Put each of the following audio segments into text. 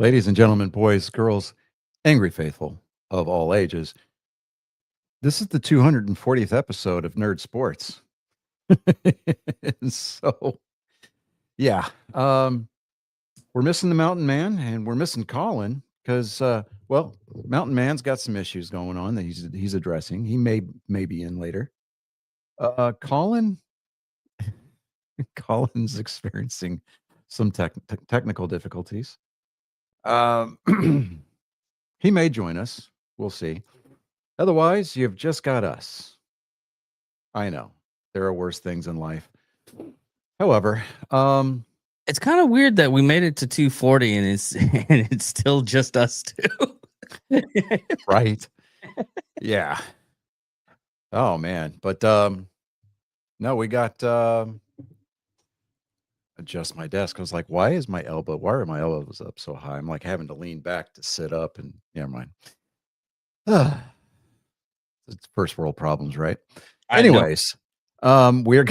Ladies and gentlemen, boys, girls, angry faithful of all ages, this is the 240th episode of Nerd Sports. And so, yeah, we're missing the Mountain Man and we're missing Colin because, well, Mountain Man's got some issues going on that he's addressing. He may be in later. Colin's experiencing some technical difficulties. He may join us. We'll see. Otherwise, you've just got us. I know there are worse things in life. However, It's kind of weird that we made it to 240 and it's still just us two. right. Yeah. Oh man. But no, we got adjust my desk. I was like, why are my elbows up so high? I'm like having to lean back to sit up and never mind. It's first world problems, right? Anyways, we're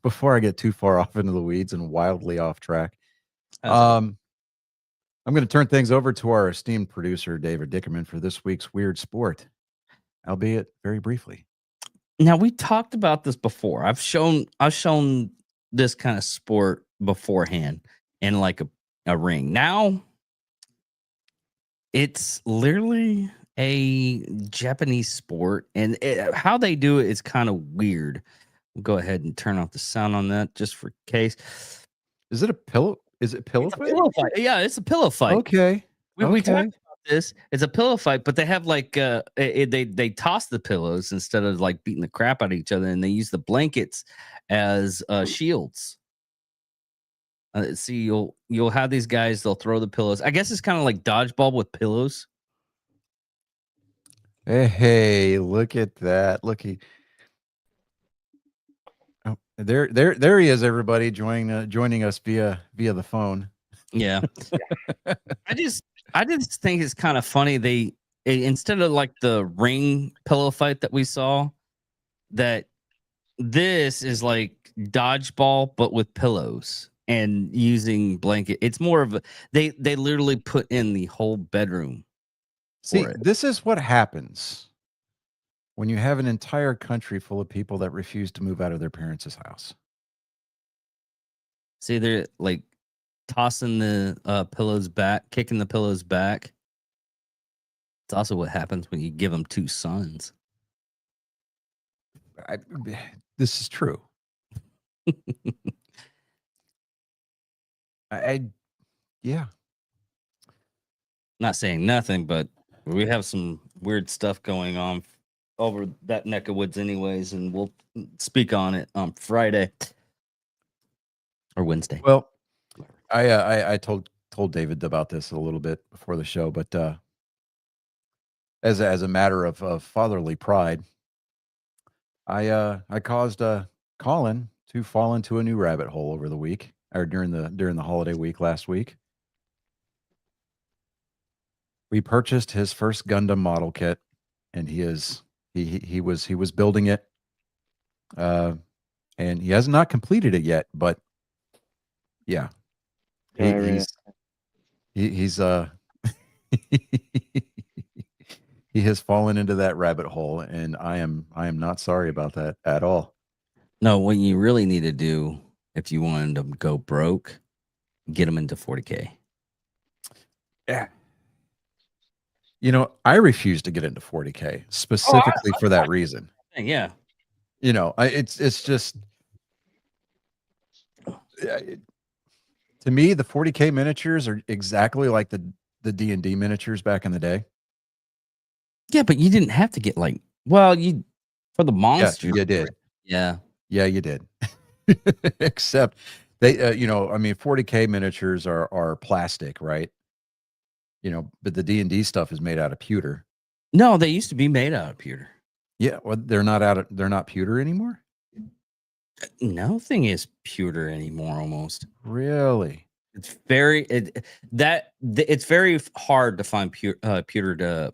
before I get too far off into the weeds and wildly off track, I'm going to turn things over to our esteemed producer, David Dickerman, for this week's Weird Sport, albeit very briefly. Now, we talked about this before. I've shown this kind of sport beforehand in like a ring. Now, it's literally a Japanese sport, and how they do it is kind of weird. We'll go ahead and turn off the sound on that just for case. Is it a pillow? Is it pillow fight? Pillow fight? Yeah, it's a pillow fight. Okay. We talked about this. It's a pillow fight, but they have like they toss the pillows instead of like beating the crap out of each other, and they use the blankets as shields. See, you'll have these guys. They'll throw the pillows. I guess it's kind of like dodgeball with pillows. Hey, look at that! Looky. Oh, there he is. Everybody joining us via the phone. Yeah. I just think it's kind of funny. They instead of like the ring pillow fight that we saw, that this is like dodgeball but with pillows and using blanket. It's more of a they literally put in the whole bedroom. See, this is what happens when you have an entire country full of people that refuse to move out of their parents' house. See, they're like tossing the pillows back, kicking the pillows back. It's also what happens when you give them two sons. This is true. Yeah. Not saying nothing, but we have some weird stuff going on over that neck of woods anyways, and we'll speak on it on Friday or Wednesday. Well, I told David about this a little bit before the show, but as a matter of fatherly pride, I caused Colin to fall into a new rabbit hole over the week, or during the holiday week last week. We purchased his first Gundam model kit, and he was building it, and he has not completed it yet. But yeah, he's he has fallen into that rabbit hole, and I am not sorry about that at all. No, what you really need to do if you wanted to go broke, get them into 40K. Yeah. You know, I refuse to get into 40K specifically for that reason. Yeah. You know, it's just to me, the 40K miniatures are exactly like the D&D miniatures back in the day. Yeah, but you didn't have to get like, well, you for the monster. Yeah, you did. Yeah. Yeah, you did. Except they, you know, I mean, 40K miniatures are plastic, right? You know, but the D&D stuff is made out of pewter. No, they used to be made out of pewter. Yeah, well, they're not pewter anymore. Nothing is pewter anymore. Almost. Really? It's very it's very hard to find pewtered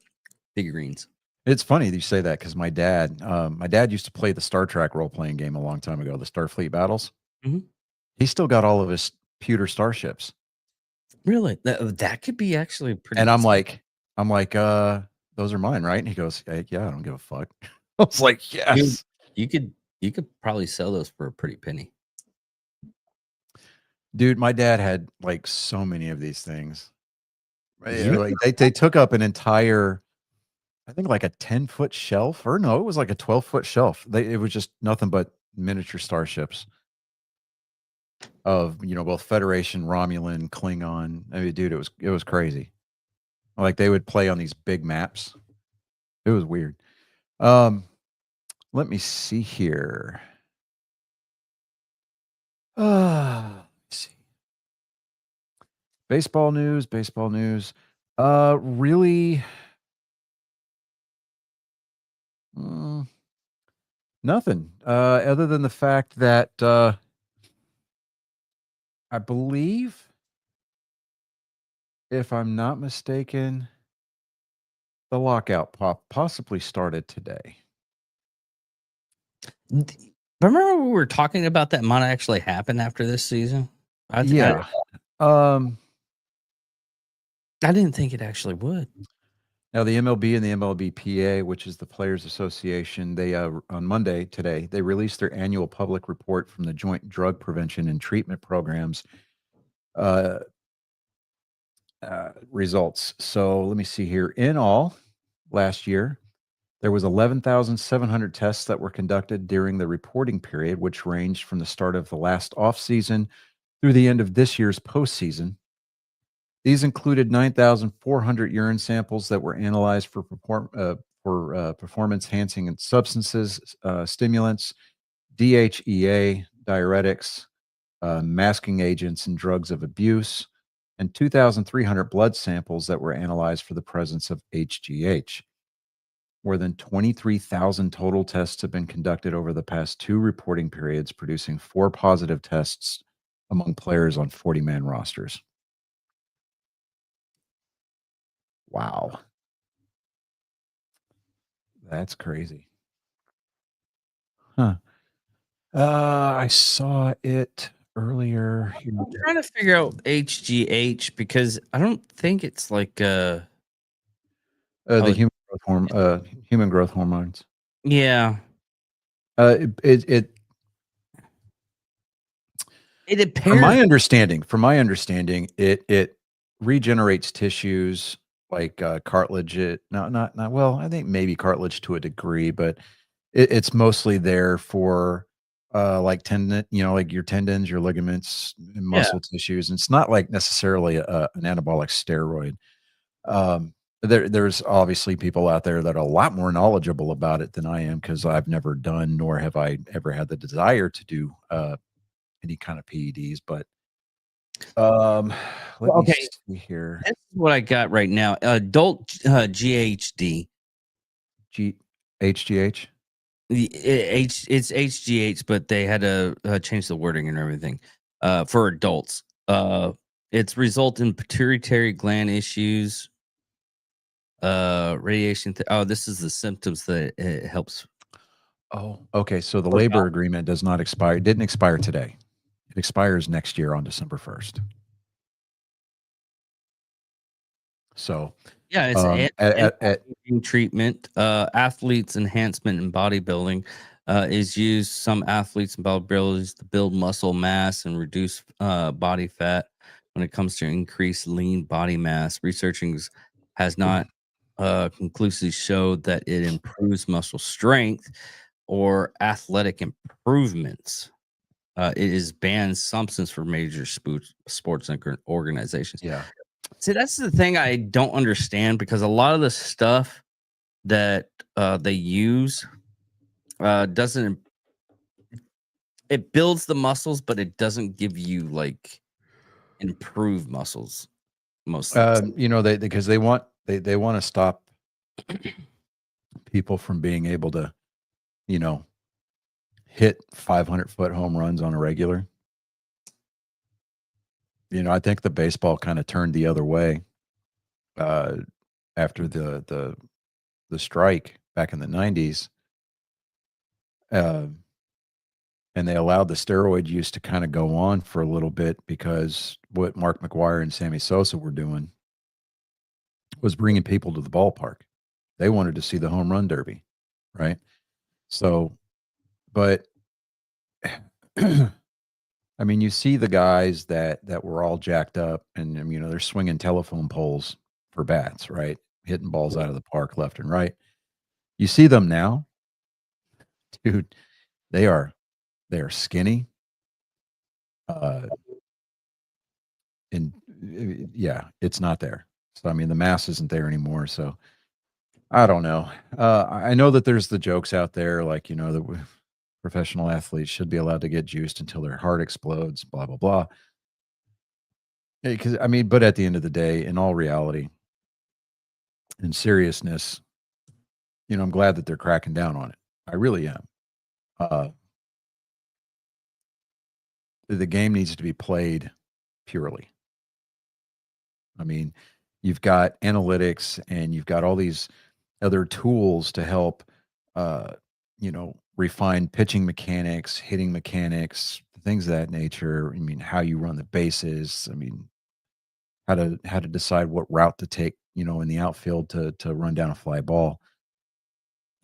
figurines. It's funny that you say that because my dad used to play the Star Trek role-playing game a long time ago, the Starfleet Battles. Mm-hmm. He still got all of his pewter starships. Really? That could be actually pretty. And I'm like, those are mine, right? And he goes, yeah, I don't give a fuck. I was like, Dude, yes. you could probably sell those for a pretty penny. Dude, my dad had like so many of these things. You Like they took up an entire, I think like a 10-foot shelf, or no, it was like a 12-foot shelf. It was just nothing but miniature starships of, both Federation, Romulan, Klingon. I mean, dude, it was crazy. Like they would play on these big maps. It was weird. Let me see here. Let's see. Baseball news, baseball news. Really, mm, nothing. Other than the fact that I believe, if I'm not mistaken, the lockout possibly started today. Remember we were talking about that might actually happen after this season? Yeah. Um, I didn't think it actually would. Now the MLB and the MLBPA, which is the Players Association, they on Monday today they released their annual public report from the Joint Drug Prevention and Treatment Programs uh, results. So let me see here. In all, last year there was 11,700 tests that were conducted during the reporting period, which ranged from the start of the last off season through the end of this year's postseason. These included 9,400 urine samples that were analyzed for performance-enhancing substances, stimulants, DHEA, diuretics, masking agents, and drugs of abuse, and 2,300 blood samples that were analyzed for the presence of HGH. More than 23,000 total tests have been conducted over the past 2 reporting periods, producing 4 positive tests among players on 40-man rosters. Wow. That's crazy. Huh. I saw it earlier here. I'm trying to figure out HGH because I don't think it's like The oh, human growth hormones. yeah. It It from my appears understanding, it regenerates tissues like cartilage. Not well. I think maybe cartilage to a degree, but it's mostly there for like tendon, like your tendons, your ligaments, and yeah. muscle tissues. And it's not like necessarily an anabolic steroid. There's obviously people out there that are a lot more knowledgeable about it than I am, because I've never done, nor have I ever had the desire to do any kind of PEDs. But let me Okay, see here. this is what I got right now. Adult GHD. HGH. It's HGH, but they had to change the wording and everything for adults. It's result in pituitary gland issues, radiation. This is the symptoms that it helps. Oh, okay. So the Work labor out. agreement does not expire. It didn't expire today. It expires next year on December 1st. So, Yeah, it's at anti-aging treatment. Athletes enhancement in bodybuilding is used. Some athletes and bodybuilders to build muscle mass and reduce body fat. When it comes to increased lean body mass, researching has not conclusively showed that it improves muscle strength or athletic improvements. It is banned substance for major sports organizations. yeah. See, that's the thing I don't understand, because a lot of the stuff that they use doesn't it builds the muscles, but it doesn't give you like improved muscles most of the time. They because they want to stop people from being able to, you know, hit 500-foot home runs on a regular. I think the baseball kind of turned the other way uh, after the strike back in the 90s. Uh, and they allowed the steroid use to kind of go on for a little bit because what Mark McGuire and Sammy Sosa were doing was bringing people to the ballpark. They wanted to see the home run derby, right? So, but I mean, you see the guys that were all jacked up, and they're swinging telephone poles for bats, right? Hitting balls out of the park left and right. You see them now, dude. They are skinny, and yeah, it's not there. So I mean, the mass isn't there anymore. So I don't know. I know that there's the jokes out there, like that professional athletes should be allowed to get juiced until their heart explodes. Blah blah blah. Because but at the end of the day, in all reality, in seriousness, I'm glad that they're cracking down on it. I really am. The game needs to be played purely. I mean, you've got analytics and you've got all these other tools to help, refine pitching mechanics, hitting mechanics, things of that nature. I mean, how you run the bases. I mean, how to decide what route to take, in the outfield to run down a fly ball.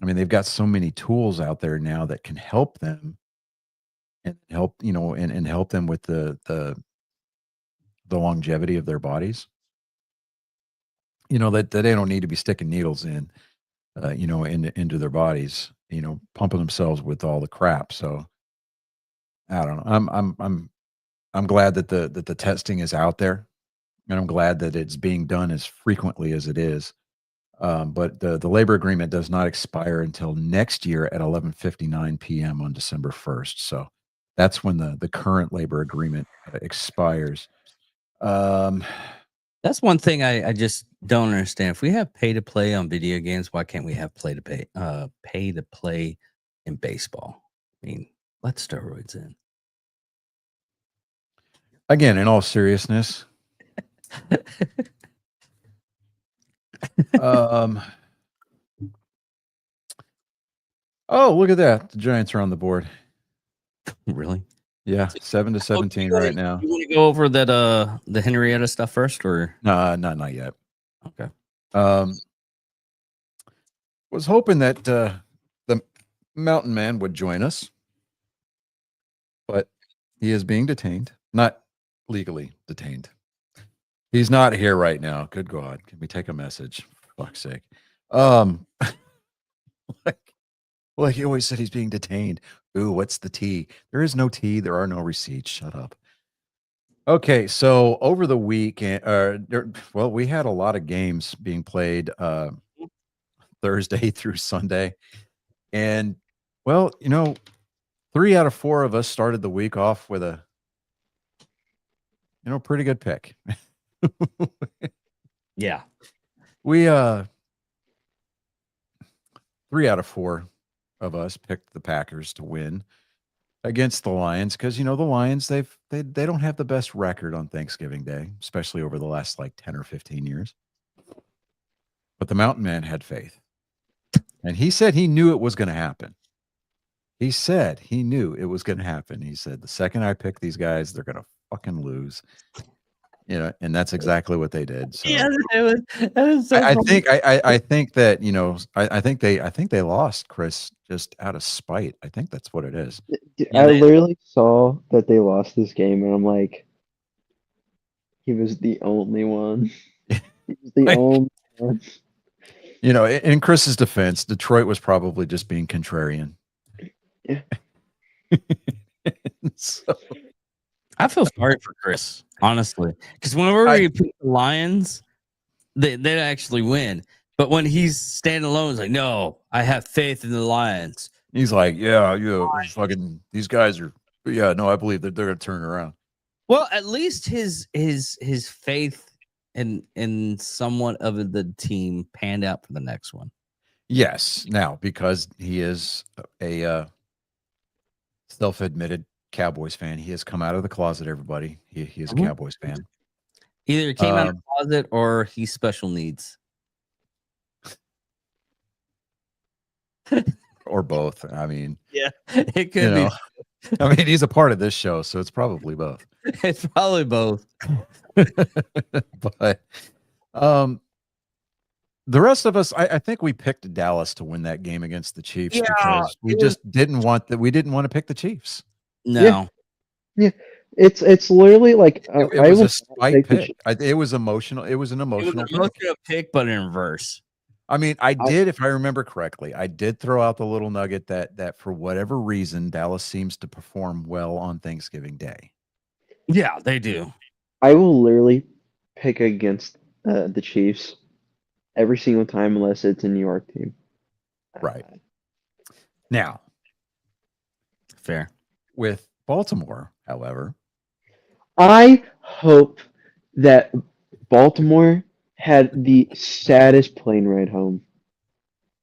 I mean, they've got so many tools out there now that can help them and help, and help them with the longevity of their bodies. That they don't need to be sticking needles in, into their bodies, pumping themselves with all the crap. So I don't know. I'm glad that the testing is out there, and I'm glad that it's being done as frequently as it is. But the labor agreement does not expire until next year at 11:59 p.m. on December 1st. So that's when the current labor agreement expires. That's one thing I just don't understand. If we have pay to play on video games, why can't we have pay to play in baseball? I mean, let steroids in. Again, in all seriousness, oh, look at that. The Giants are on the board. Really? Yeah, 7-17 right now. You want to go over that the Henrietta stuff first, or no, not yet. Okay. Was hoping that the Mountain Man would join us, but he is being detained, not legally detained. He's not here right now. Good God, can we take a message? For fuck's sake. Like he always said, he's being detained. Ooh, what's the T? There is no T. There are no receipts. Shut up. Okay, so over the weekend, we had a lot of games being played Thursday through Sunday, and 3 out of 4 of us started the week off with a pretty good pick. Yeah, we 3 out of 4 of us picked the Packers to win against the Lions because the Lions they don't have the best record on Thanksgiving Day, especially over the last like 10 or 15 years. But the Mountain Man had faith, and he said he knew it was going to happen. He said he knew it was going to happen. He said the second I pick these guys, they're going to fucking lose. And that's exactly what they did. So yeah, that was so I funny. think I think that I think they lost, Chris, just out of spite. I think that's what it is. I literally saw that they lost this game, and I'm like, he was the only one. He was the only one. In Chris's defense, Detroit was probably just being contrarian. Yeah. So, I feel sorry for Chris, honestly, because whenever we pick the Lions, they actually win. But when he's standing alone, he's like, "No, I have faith in the Lions." He's like, fucking these guys are. No, I believe that they're gonna turn around. Well, at least his faith in somewhat of the team panned out for the next one. Yes, now because he is a self-admitted Cowboys fan, he has come out of the closet. Everybody, he is a Cowboys fan. Either he came out of the closet or he's special needs, or both. I mean, yeah, it could be. I mean, he's a part of this show, so it's probably both. It's probably both. But the rest of us, I think we picked Dallas to win that game against the Chiefs Yeah, because we it was- just didn't want that. We didn't want to pick the Chiefs. No. It's literally like It I was a will spike take the pick. It was emotional. It was an It was emotional an pick. emotional pick, but in reverse. I mean, I did, if I remember correctly, I did throw out the little nugget that for whatever reason, Dallas seems to perform well on Thanksgiving Day. Yeah, they do. I will literally pick against the Chiefs every single time unless it's a New York team. Right. Now, Fair. with Baltimore, however, I hope that Baltimore had the saddest plane ride home.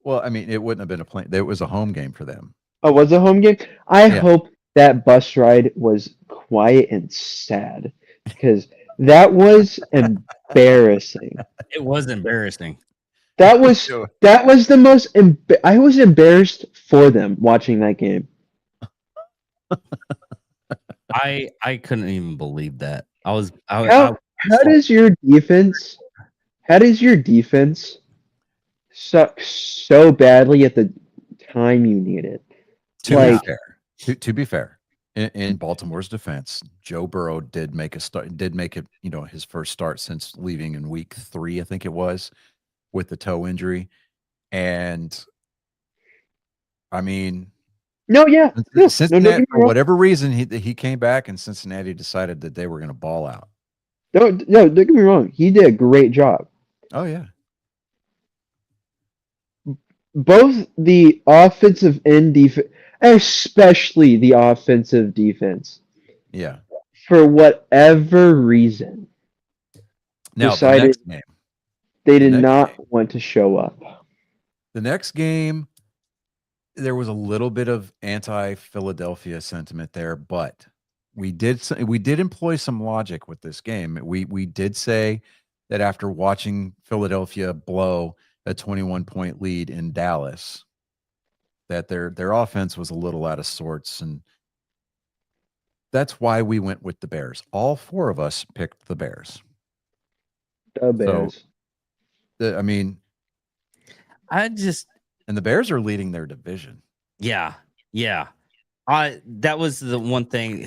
well, I mean, it wouldn't have been a plane. It was a home game for them. Oh, was it a home game? I Yeah. hope that bus ride was quiet and sad because that was embarrassing. It was embarrassing. That was the most. I was embarrassed for them watching that game. I couldn't even believe that. How does your defense? How does your defense suck so badly at the time you need it? To be fair, in Baltimore's defense, Joe Burrow did make it, his first start since leaving in week 3, I think it was, with the toe injury. And I mean, Cincinnati, for whatever reason, he came back and Cincinnati decided that they were going to ball out. No, don't get me wrong. He did a great job. Oh yeah. Both the offensive and defense, especially the offensive defense. Yeah. For whatever reason, now decided the next game, they did not want to show up. The next game, there was a little bit of anti-Philadelphia sentiment there, but we did employ some logic with this game. We did say that after watching Philadelphia blow a 21-point lead in Dallas, that their offense was a little out of sorts, and that's why we went with the Bears. All 4 of us picked the Bears. The Bears. So, and the Bears are leading their division. Yeah. That was the one thing.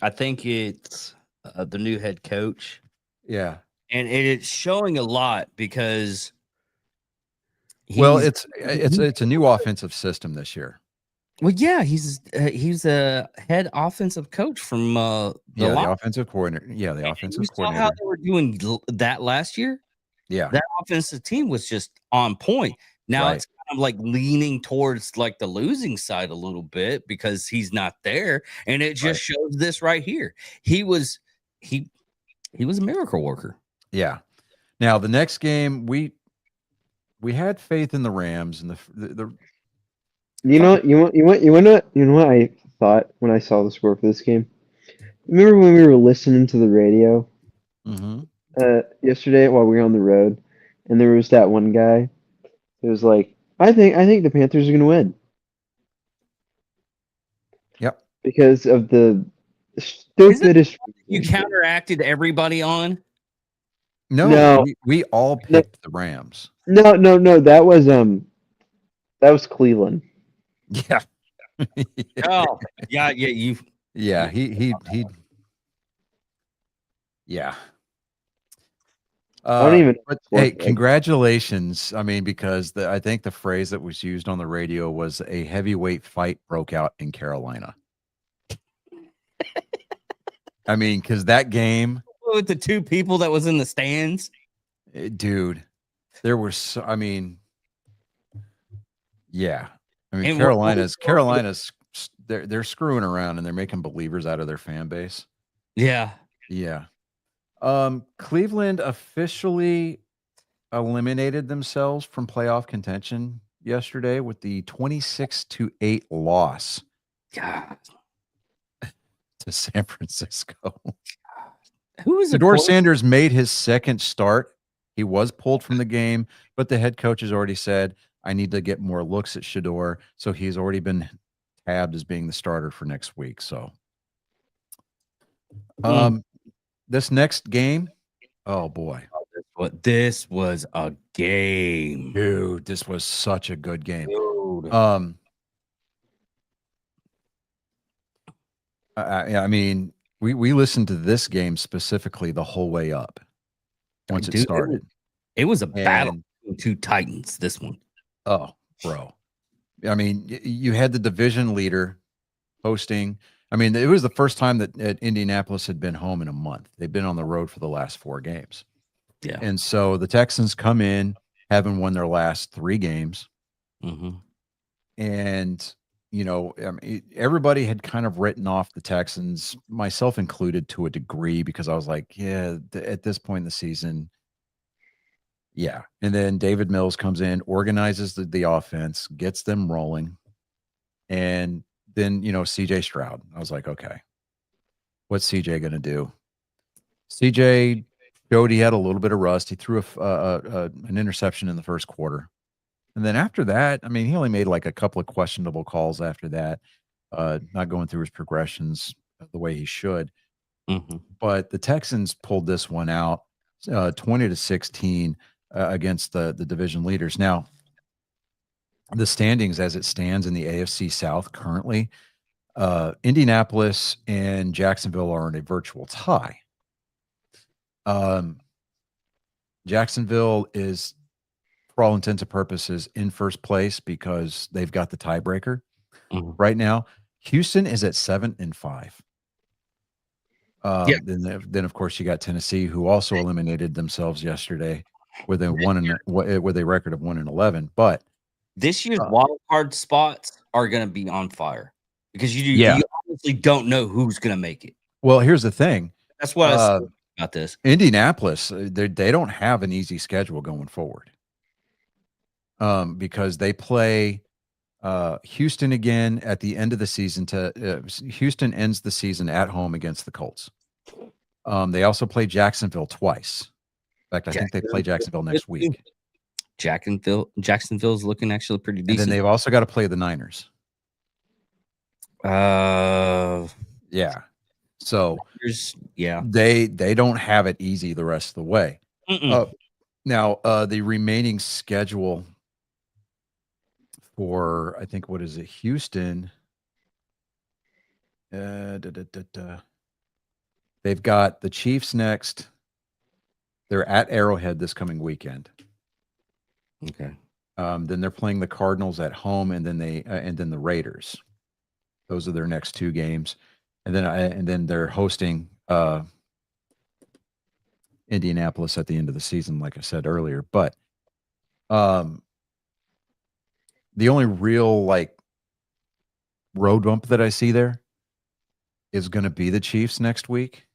I think it's the new head coach. Yeah, and it's showing a lot because. It's a new offensive system this year. Well, yeah, he's a head offensive coach from the offensive coordinator. Yeah, the offensive coordinator. Saw how they were doing that last year. Yeah, that offensive team was just on point. Now it's kind of like leaning towards like the losing side a little bit because he's not there, and it just shows this right here. He was a miracle worker. Yeah. Now the next game we had faith in the Rams and the. You know what I thought when I saw the score for this game? Remember when we were listening to the radio yesterday while we were on the road, and there was that one guy who was like, I think the Panthers are going to win. Yep. Because of the stupidest. You counteracted everybody on? No. We all picked the Rams. No. That was Cleveland. Yeah. Oh, yeah. You. Yeah. He. Yeah. I don't even. But hey, congratulations! I mean, because I think the phrase that was used on the radio was a heavyweight fight broke out in Carolina. I mean, because that game with the 2 people that was in the stands, dude, there were so. I mean, yeah. I mean, and Carolina's they're screwing around and they're making believers out of their fan base. Yeah. Cleveland officially eliminated themselves from playoff contention yesterday with the 26-8 loss to San Francisco. Who is Shedeur Sanders made his second start. He was pulled from the game, but the head coach has already said, I need to get more looks at Shedeur. So he's already been tabbed as being the starter for next week. So, Mm. this next game, oh boy, But this was a game. dude, this was such a good game. Dude. I mean, we listened to this game specifically the whole way up once it Dude, started. It was a battle And between two titans, this one. oh, bro. I mean, you had the division leader hosting. I mean, it was the first time that Indianapolis had been home in a month. They've been on the road for the last 4 games. Yeah. And so the Texans come in, having won their last 3 games. Mm-hmm. And, you know, I mean, everybody had kind of written off the Texans, myself included, to a degree, because I was like, yeah, at this point in the season, yeah. And then David Mills comes in, organizes the offense, gets them rolling. And then, you know, CJ Stroud. I was like, okay, what's CJ going to do? CJ showed he had a little bit of rust. He threw an interception in the first quarter. And then after that, I mean, he only made like a couple of questionable calls after that, not going through his progressions the way he should. Mm-hmm. But the Texans pulled this one out 20-16 against the division leaders. Now, the standings as it stands in the AFC South currently, Indianapolis and Jacksonville are in a virtual tie. Jacksonville is, for all intents and purposes, in first place because they've got the tiebreaker right now. Houston is at 7-5. Then of course you got Tennessee, who also eliminated themselves yesterday with a record of 1-11. But this year's wild card spots are going to be on fire because you Yeah. honestly don't know who's going to make it. well, here's the thing. That's what I said about this. Indianapolis, they don't have an easy schedule going forward. Because they play Houston again at the end of the season. Houston ends the season at home against the Colts. They also play Jacksonville twice. In fact, I think they play Jacksonville next week. Jacksonville's looking actually pretty And decent. then they've also got to play the Niners. Yeah. So yeah, they don't have it easy the rest of the way. Now, the remaining schedule for, I think, what is it, Houston? They've got the Chiefs next. They're at Arrowhead this coming weekend. Okay. Then they're playing the Cardinals at home, and then the Raiders. Those are their next 2 games, and then they're hosting Indianapolis at the end of the season, like I said earlier. But the only real like road bump that I see there is going to be the Chiefs next week.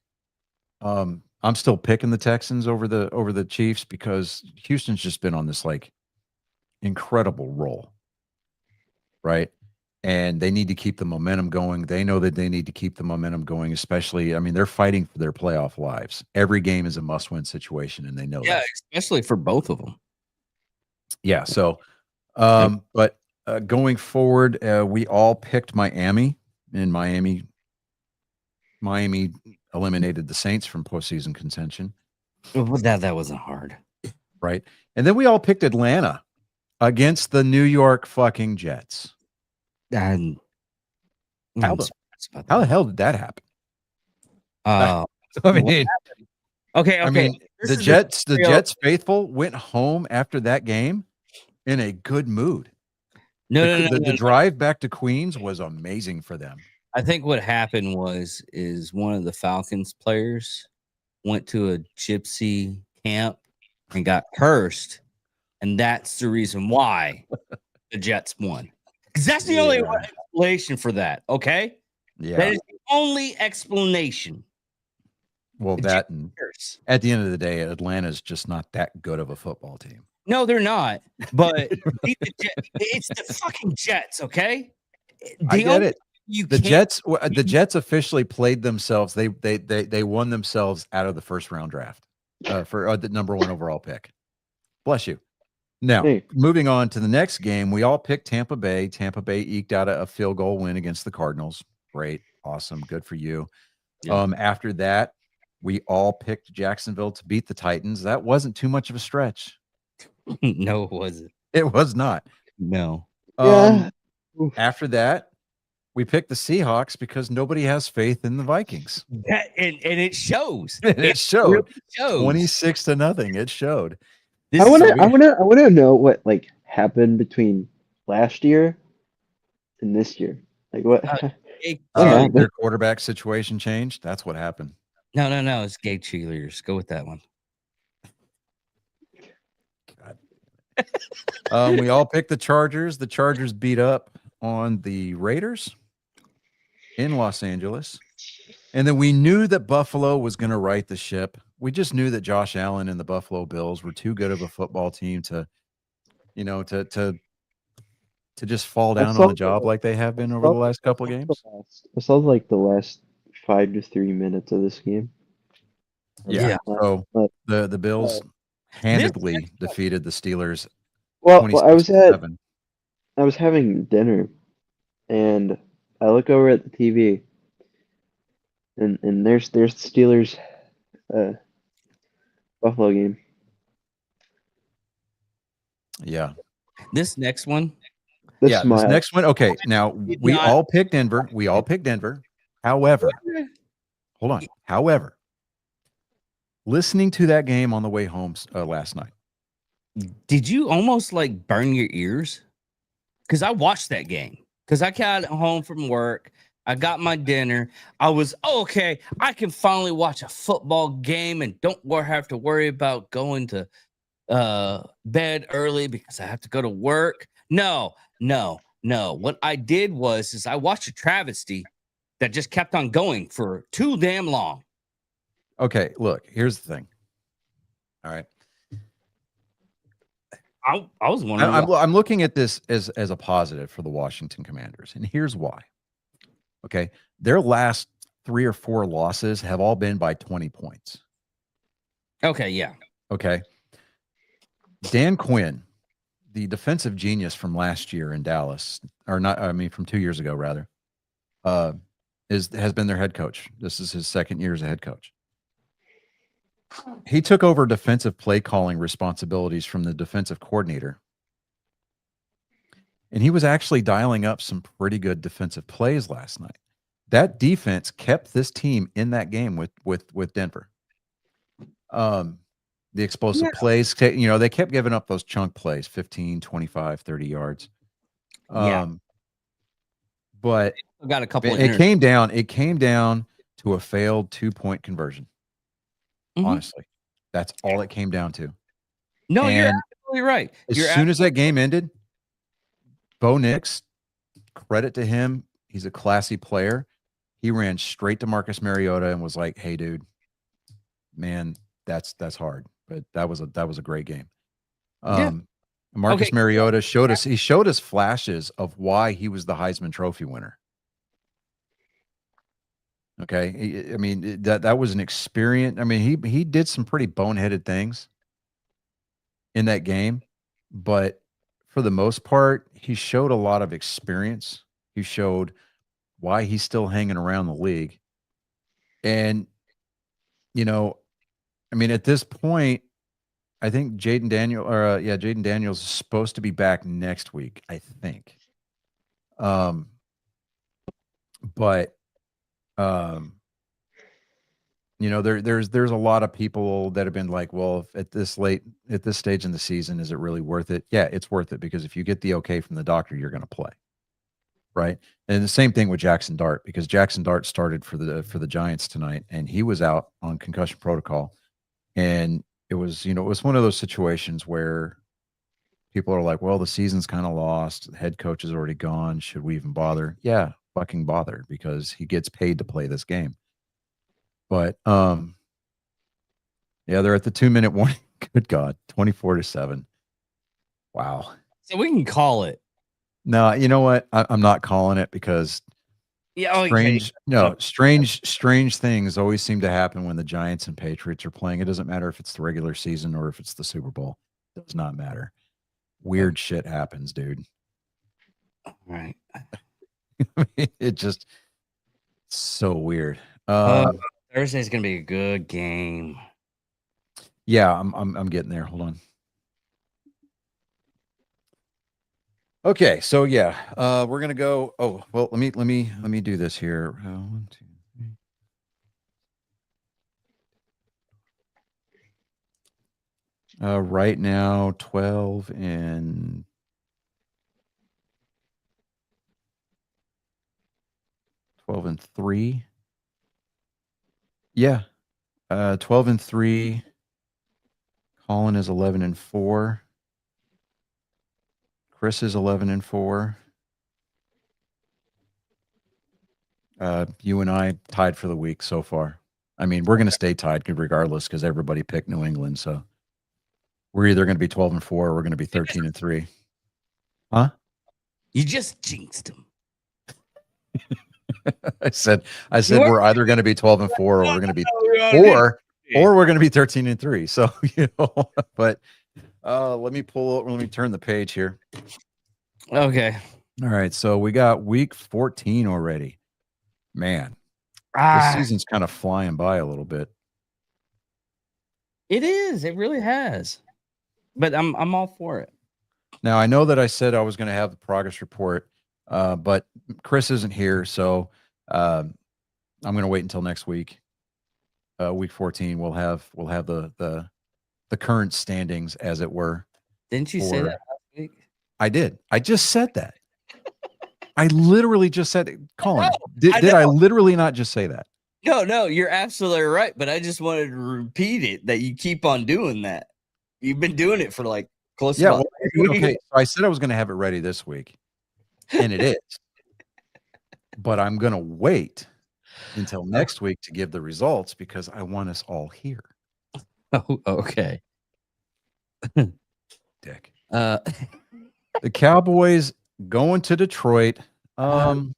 I'm still picking the Texans over the Chiefs because Houston's just been on this like incredible roll, right? And they need to keep the momentum going. They know that they need to keep the momentum going, especially, I mean, they're fighting for their playoff lives. Every game is a must-win situation, and they know that. Especially for both of them. Yeah. So, but going forward, we all picked Miami, and Miami eliminated the Saints from postseason contention. Well, that wasn't hard, right? And then we all picked Atlanta against the New York fucking Jets. And how the hell did that happen? I mean, okay. I mean, the Jets faithful went home after that game in a good mood. The drive back to Queens was amazing for them. I think what happened is one of the Falcons players went to a gypsy camp and got cursed, and that's the reason why the Jets won. Because that's the only explanation for that. Okay, that is the only explanation. Well, that and at the end of the day, Atlanta's just not that good of a football team. No, they're not. But it's the fucking Jets. Okay, I get it. The Jets officially played themselves. They won themselves out of the first round draft for the number 1 overall pick. Bless you. Now, Hey. moving on to the next game, we all picked Tampa Bay. Tampa Bay eked out a field goal win against the Cardinals. Great. Awesome. Good for you. Yeah. After that, we all picked Jacksonville to beat the Titans. That wasn't too much of a stretch. No, it wasn't. It was not. No. Yeah. Oof. After that, we picked the Seahawks because nobody has faith in the Vikings. That, and it shows. And it showed really shows. 26-0. It showed. This I is wanna, a- I wanna, I wanna know what like happened between last year and this year. Like what? Gay What happened? Their quarterback situation changed. That's what happened. no. It's gay cheerleaders. Go with that one. We all picked the Chargers. The Chargers beat up on the Raiders in Los Angeles. And then we knew that Buffalo was going to right the ship. We just knew that Josh Allen and the Buffalo Bills were too good of a football team to just fall down on saw the job the- like they have been over the last couple of games. I saw like the last 5 to 3 minutes of this game. Yeah. So But- the Bills handedly defeated the Steelers. Well, I was 26-7. having dinner, and I look over at the TV, and there's the Steelers, Buffalo game. Yeah. This next one, The This smile. next one. Okay. Now we not- all picked Denver. We all picked Denver. However, hold on. However, listening to that game on the way home last night. did you almost like burn your ears? Because I watched that game. Because I got home from work. I got my dinner. I was okay. I can finally watch a football game and don't have to worry about going to bed early because I have to go to work. No. What I did was I watched a travesty that just kept on going for too damn long. Okay. Look, here's the thing. All right. I was wondering. I'm looking at this as a positive for the Washington Commanders, and here's why. Okay, their last 3 or 4 losses have all been by 20 points. Okay, yeah. Okay, Dan Quinn, the defensive genius from last year in Dallas, or not, I mean from 2 years ago rather, has been their head coach. This is his second year as a head coach. He took over defensive play calling responsibilities from the defensive coordinator. And he was actually dialing up some pretty good defensive plays last night. That defense kept this team in that game with Denver. The explosive plays, they kept giving up those chunk plays, 15, 25, 30 yards. But I got a couple of it came down to a failed 2-point conversion. Mhm. Honestly, that's all it came down to. No, you're And absolutely right. As You're soon as that game ended, Bo Nix, credit to him, he's a classy player. He ran straight to Marcus Mariota and was like, "Hey, dude, man, that's hard, but that was a great game." Marcus Mariota showed us flashes of why he was the Heisman Trophy winner. Okay, I mean that was an experience. I mean he did some pretty boneheaded things in that game, but for the most part, he showed a lot of experience. He showed why he's still hanging around the league, and I mean at this point, I think Jaden Daniels is supposed to be back next week. I think, but. There's a lot of people that have been like, well, at this stage in the season, is it really worth it? Yeah, it's worth it because if you get the okay from the doctor, you're going to play, right? And the same thing with Jackson Dart, because Jackson Dart started for the Giants tonight, and he was out on concussion protocol, and it was one of those situations where people are like, well, the season's kind of lost, the head coach is already gone, should we even bother? Yeah, fucking bother, because he gets paid to play this game. But they're at the 2-minute warning. Good God, 24-7. Wow. So we can call it. No, you know what? I'm not calling it because strange things always seem to happen when the Giants and Patriots are playing. It doesn't matter if it's the regular season or if it's the Super Bowl. It does not matter. weird shit happens, dude. All right. It just so weird. Thursday's gonna be a good game. Yeah, I'm getting there. Hold on. Okay, so yeah, we're gonna go. Oh, well, let me do this here. 1, 2, 3. Right now, 12 and 3. Yeah, 12 and 3. Colin is 11 and 4. Chris is 11 and 4. You and I tied for the week so far. I mean, we're going to stay tied regardless because everybody picked New England. So we're either going to be 12 and 4 or we're going to be 13 and 3. Huh? You just jinxed him. I said we're either going to be 12 and 4 or we're going to be 4 or we're going to be 13 and 3. So, but let me turn the page here. Okay. All right. So we got week 14 already. Man, this season's kind of flying by a little bit. It is. It really has. But I'm all for it. Now, I know that I said I was going to have the progress report, but Chris isn't here, so I'm going to wait until next week. Week 14, we'll have the current standings, as it were. Didn't you say that last week? I did. I just said that. I literally just said it. Colin, No, did I literally not just say that? No, you're absolutely right. But I just wanted to repeat it that you keep on doing that. You've been doing it for like close to okay. So I said I was going to have it ready this week, and it is. But I'm going to wait until next week to give the results because I want us all here. Oh, okay. Dick. The Cowboys going to Detroit. oh,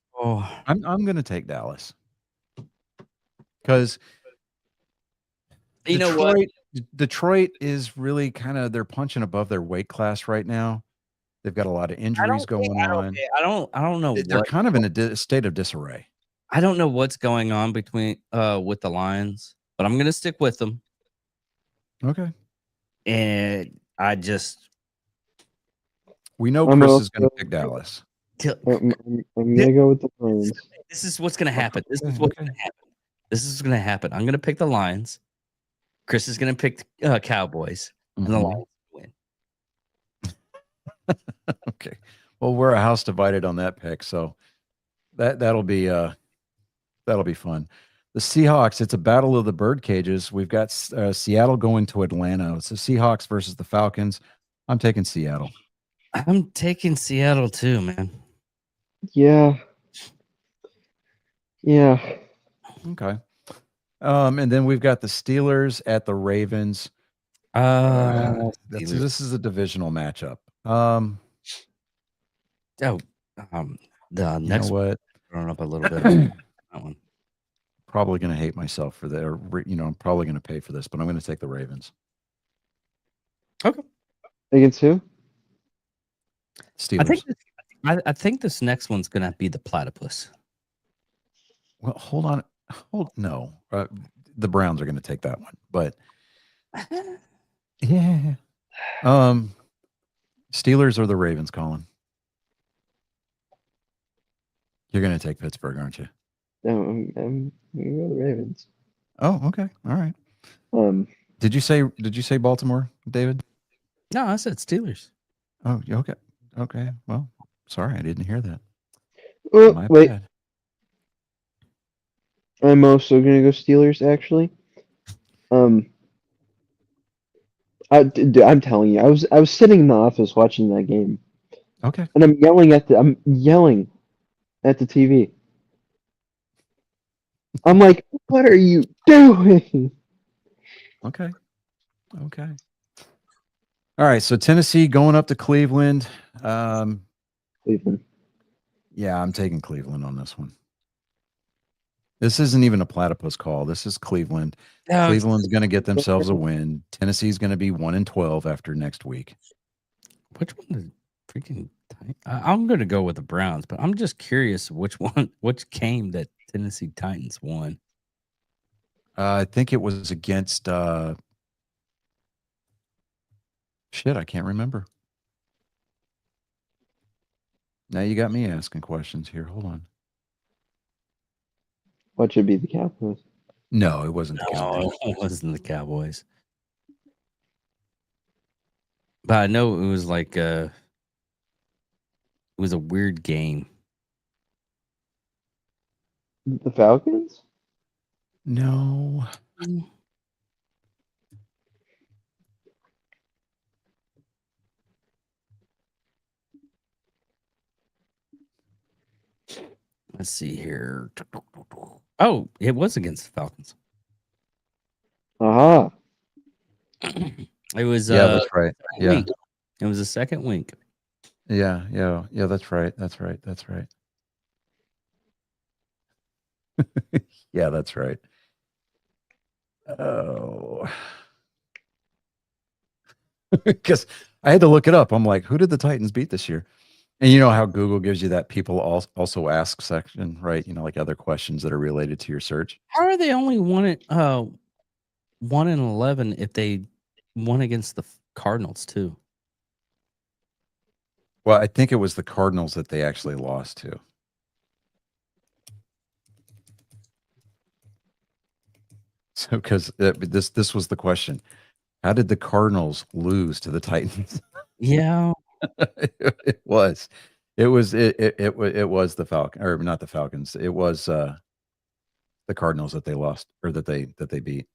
I'm going to take Dallas because you know what? Detroit is really kind of, they're punching above their weight class right now. They've got a lot of injuries going on. I don't know. They're kind of in a state of disarray. I don't know what's going on between with the Lions, but I'm gonna stick with them. Okay. And we know Chris is going to pick Dallas. I'm gonna go with the Lions. This is what's gonna happen. This is what's gonna happen. This is gonna happen. I'm gonna pick the Lions. Chris is gonna pick Cowboys, and the Lions win. Okay. Well, we're a house divided on that pick, so that'll be fun. The Seahawks, it's a battle of the bird cages. We've got Seattle going to Atlanta. It's the Seahawks versus the Falcons. I'm taking Seattle. I'm taking Seattle too, man. Yeah. Okay. And then we've got the Steelers at the Ravens. This is a divisional matchup. The next one growing up a little bit. That one. Probably going to hate myself for that. I'm probably going to pay for this, but I'm going to take the Ravens. Okay. Against who? Steelers. I think this next one's going to be the platypus. Well, hold on. No. The Browns are going to take that one, but yeah. Steelers or the Ravens, Colin? You're going to take Pittsburgh, aren't you? No, I'm gonna go the Ravens. Oh, okay. All right. Did you say Baltimore, David? No, I said Steelers. Oh, okay. Okay. Well, sorry, I didn't hear that. Oh, wait. Bad. I'm also gonna go Steelers. Actually, I'm telling you, I was sitting in the office watching that game. Okay. And I'm yelling at the TV. I'm like, what are you doing? Okay. All right. So Tennessee going up to Cleveland. Cleveland. Yeah, I'm taking Cleveland on this one. This isn't even a platypus call. This is Cleveland. Cleveland's going to get themselves a win. Tennessee's going to be 1-12 after next week. Which one did freaking? I'm going to go with the Browns, but I'm just curious which game that Tennessee Titans won. I think it was against shit. I can't remember. Now you got me asking questions here. Hold on. What should be the Cowboys? No, it wasn't the Cowboys. No, it wasn't the Cowboys. But I know it was like it was a weird game. The Falcons? No. Let's see here. Oh, it was against the Falcons. Aha. It was Yeah, that's right. Yeah. week. It was the second week. Yeah. That's right. That's right. Yeah, that's right. Oh. Because I had to look it up. I'm like, who did the Titans beat this year? And you know how Google gives you that people also ask section, right? You know, like other questions that are related to your search. How are they only 1-11 if they won against the Cardinals too? Well, I think it was the Cardinals that they actually lost to. So, because this was the question: how did the Cardinals lose to the Titans? Yeah, it was the Falcon, or not the Falcons. It was the Cardinals that they lost, or that they beat.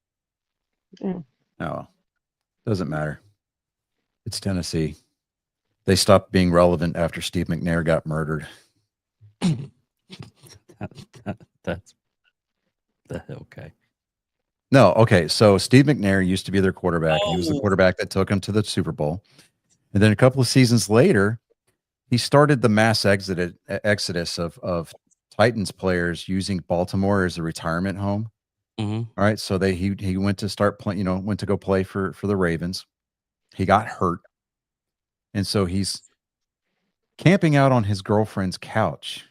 Yeah. Oh, doesn't matter. It's Tennessee. They stopped being relevant after Steve McNair got murdered. that's okay. No, okay. So Steve McNair used to be their quarterback. He was the Oh. quarterback that took him to the Super Bowl. And then a couple of seasons later, he started the mass exodus of Titans players using Baltimore as a retirement home. Mhm. All right. So he went to start playing, went to go play for the Ravens. He got hurt. And so he's camping out on his girlfriend's couch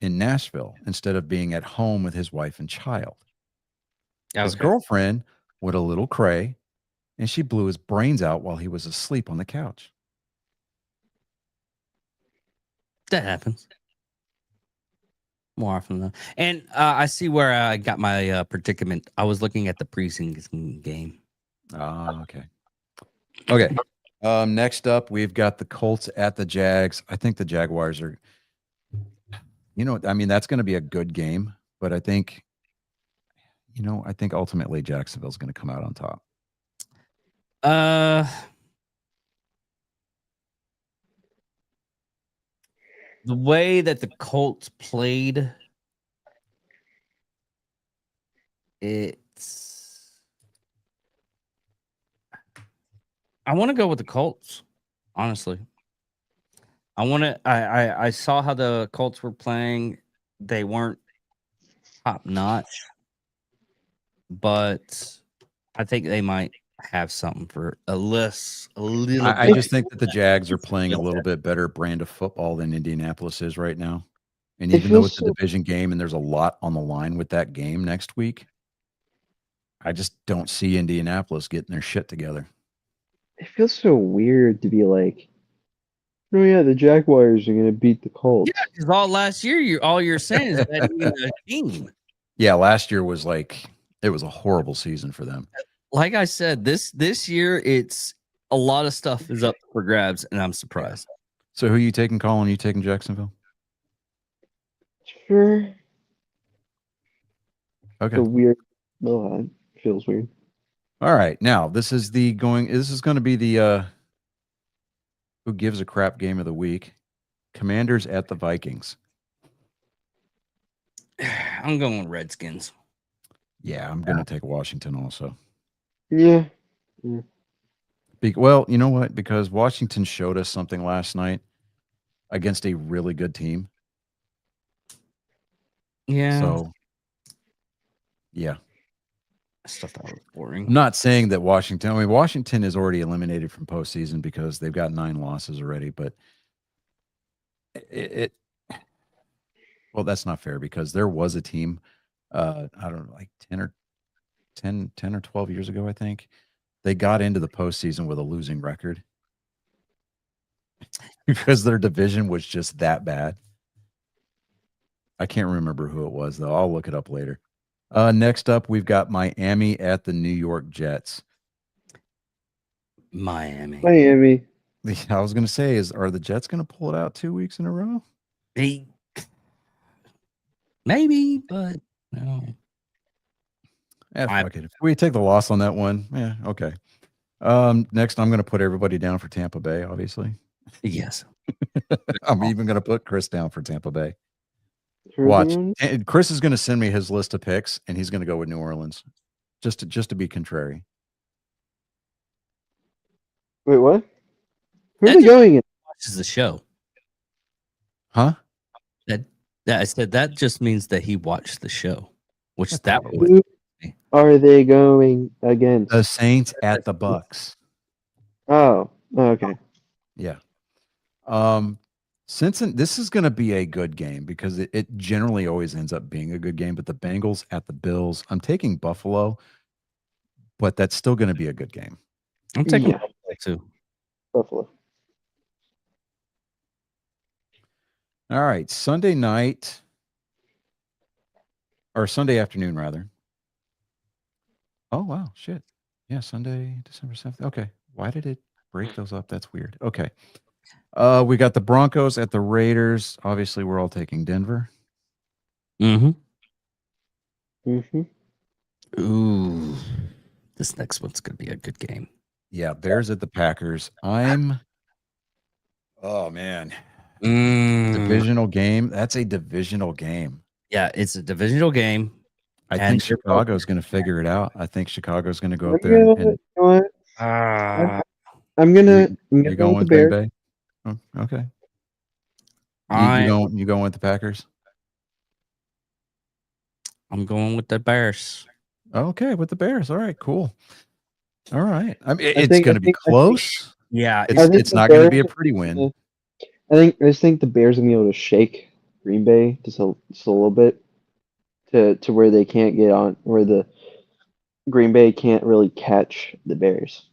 in Nashville instead of being at home with his wife and child. His Okay. girlfriend went a little cray, and she blew his brains out while he was asleep on the couch. That happens more often than not. And I see where I got my predicament. I was looking at the preseason game. Ah, okay. Okay. Next up, we've got the Colts at the Jags. I think the Jaguars are, I mean, that's going to be a good game, but I think ultimately Jacksonville's going to come out on top. The way that the Colts played, I want to go with the Colts, honestly. I saw how the Colts were playing. They weren't top notch, but I think they might have something for a little I bit. just think that the Jags are playing a little bit better brand of football than Indianapolis is right now. And It even though feels it's a so- division game and there's a lot on the line with that game next week, I just don't see Indianapolis getting their shit together. It feels so weird to be like, oh yeah, the Jaguars are gonna beat the Colts. Yeah, because all last year, all you're saying is that a team. Yeah, last year was it was a horrible season for them. Like I said, this year it's a lot of stuff is up for grabs, and I'm surprised. So who you taking, Colin? You taking Jacksonville? Sure. Okay. The weird. Oh, it feels weird. All right. Now this is going to be the who gives a crap game of the week. Commanders at the Vikings. I'm going Redskins. Yeah, I'm going to take Washington also. Yeah. Well, you know what? Because Washington showed us something last night against a really good team. Yeah. So, yeah. I still thought it was I'm boring. not saying that Washington is already eliminated from postseason because they've got 9 losses already, but it well, that's not fair because there was a team, I don't know, like 10 or 12 years ago, I think. They got into the postseason with a losing record because their division was just that bad. I can't remember who it was, though. I'll look it up later. Next up, we've got Miami at the New York Jets. Miami. Miami. I was going to say, are the Jets going to pull it out 2 weeks in a row? Maybe, but no. Fuck it. If we take the loss on that one, yeah, okay. Next, I'm going to put everybody down for Tampa Bay, obviously. Yes. I'm even going to put Chris down for Tampa Bay. Who are Watch. the ones? Chris is going to send me his list of picks, and he's going to go with New Orleans, just to be contrary. Wait, what? Who are That they just going in? watches the show. Huh? That I said that just means that he watched the show, which Yeah, that probably. would. Who are they going against? The Saints at the Bucks. Oh, okay. Yeah. This is going to be a good game because it generally always ends up being a good game. But the Bengals at the Bills, I'm taking Buffalo, but that's still going to be a good game. I'm taking Yeah. Buffalo too. Buffalo. All right, Sunday night or Sunday afternoon, rather. Oh wow, shit. Yeah, Sunday, December 7th. Okay, why did it break those up? That's weird. Okay, we got the Broncos at the Raiders. Obviously, we're all taking Denver. Mm-hmm. Mm-hmm. Ooh, this next one's gonna be a good game. Yeah, Bears at the Packers. Oh man, Mm. divisional game. That's a divisional game. Yeah, it's a divisional game. I And think they're both- Chicago's going to figure it out. I think Chicago's going to go I'm up there and you know what? Ah, I'm gonna you're go going with the with Green Bears. Bay. Oh, okay. I'm You going with the Packers? going with the Bears. Okay, with the Bears. All right, cool. All right. I mean, I it's think- going I to be think- I think- close. Yeah, I think It's the not going to be a Bears- pretty win. I just think the Bears are gonna be able to shake Green Bay just a little bit to where they can't get on, where the Green Bay can't really catch the Bears.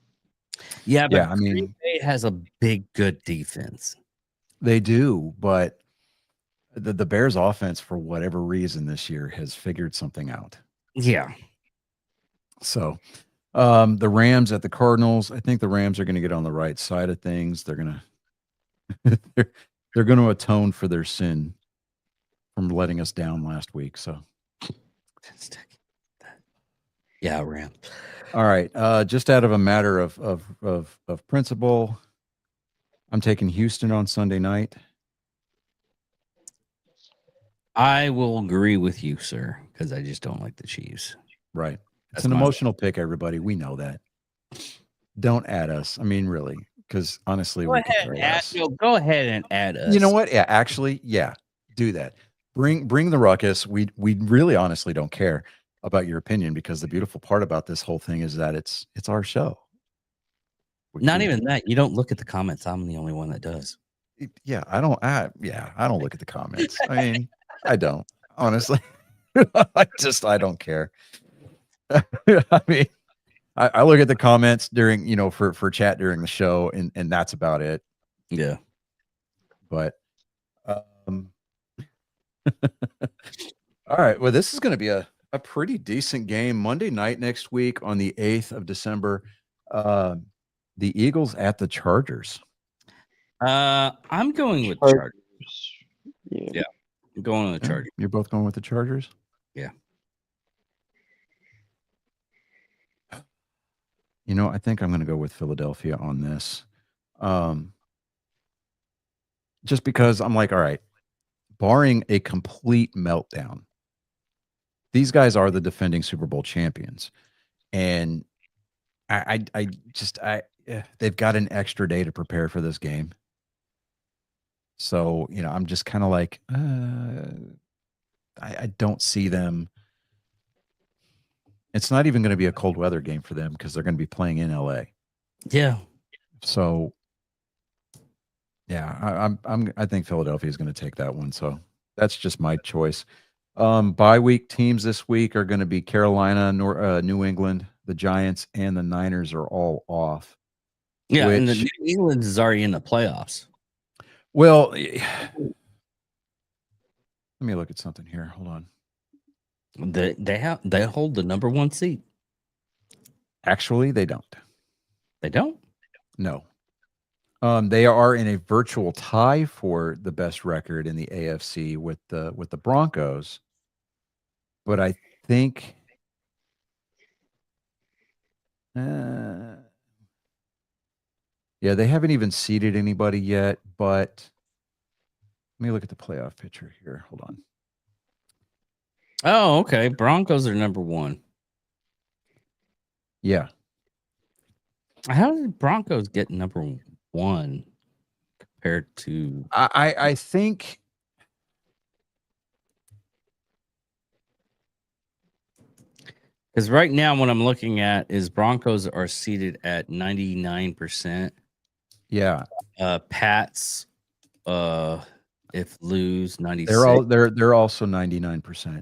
yeah, but Yeah, I Green mean, Bay has a big, good defense. they do, but the Bears offense, for whatever reason this year, has figured something out. Yeah, So the Rams at the Cardinals. I think the Rams are going to get on the right side of things. They're going to they're going to atone for their sin from letting us down last week. So yeah, Rams. all right, just out of a matter of principle, I'm taking Houston on Sunday night. I will agree with you, sir, because I just don't like the Chiefs. Right. It's That's an my- emotional pick, everybody. We know that. Don't add us. I mean, really, because honestly, Go we could ahead, care add, less. go ahead and add us. You know what? Yeah, actually, yeah, do that. Bring the ruckus. We really honestly don't care about your opinion because the beautiful part about this whole thing is that it's our show. Not even that. You don't look at the comments. I'm the only one that does. Yeah, I don't look at the comments. I mean, I don't, honestly. I don't care. I mean, I look at the comments during, for chat during the show, and that's about it. Yeah. But all right. Well, this is going to be a pretty decent game. Monday night next week on the 8th of December. The Eagles at the Chargers. I'm going with Chargers. Chargers. Yeah. I'm going with the Chargers. You're both going with the Chargers? Yeah. I think I'm going to go with Philadelphia on this. Just because I'm like, all right, barring a complete meltdown, these guys are the defending Super Bowl champions. And they've got an extra day to prepare for this game. So, I'm just kind of like, I don't see them It's not even going to be a cold weather game for them because they're going to be playing in LA. Yeah. So, yeah, I think Philadelphia is going to take that one. So that's just my choice. Bye week teams this week are going to be Carolina, New England, the Giants, and the Niners are all off. Yeah, and the Which- New England is already in the playoffs. Well, let me look at something here. Hold on. They hold the number 1 seed. Actually, they don't. They don't. No. They are in a virtual tie for the best record in the AFC with the Broncos, but I think yeah, they haven't even seeded anybody yet, but let me look at the playoff picture here. Hold on. Oh, okay. Broncos are number 1. Yeah. How did Broncos get number 1 compared to? I think Because right now, what I'm looking at is Broncos are seated at 99%. yeah. Pats, if lose 96. They're also 99%.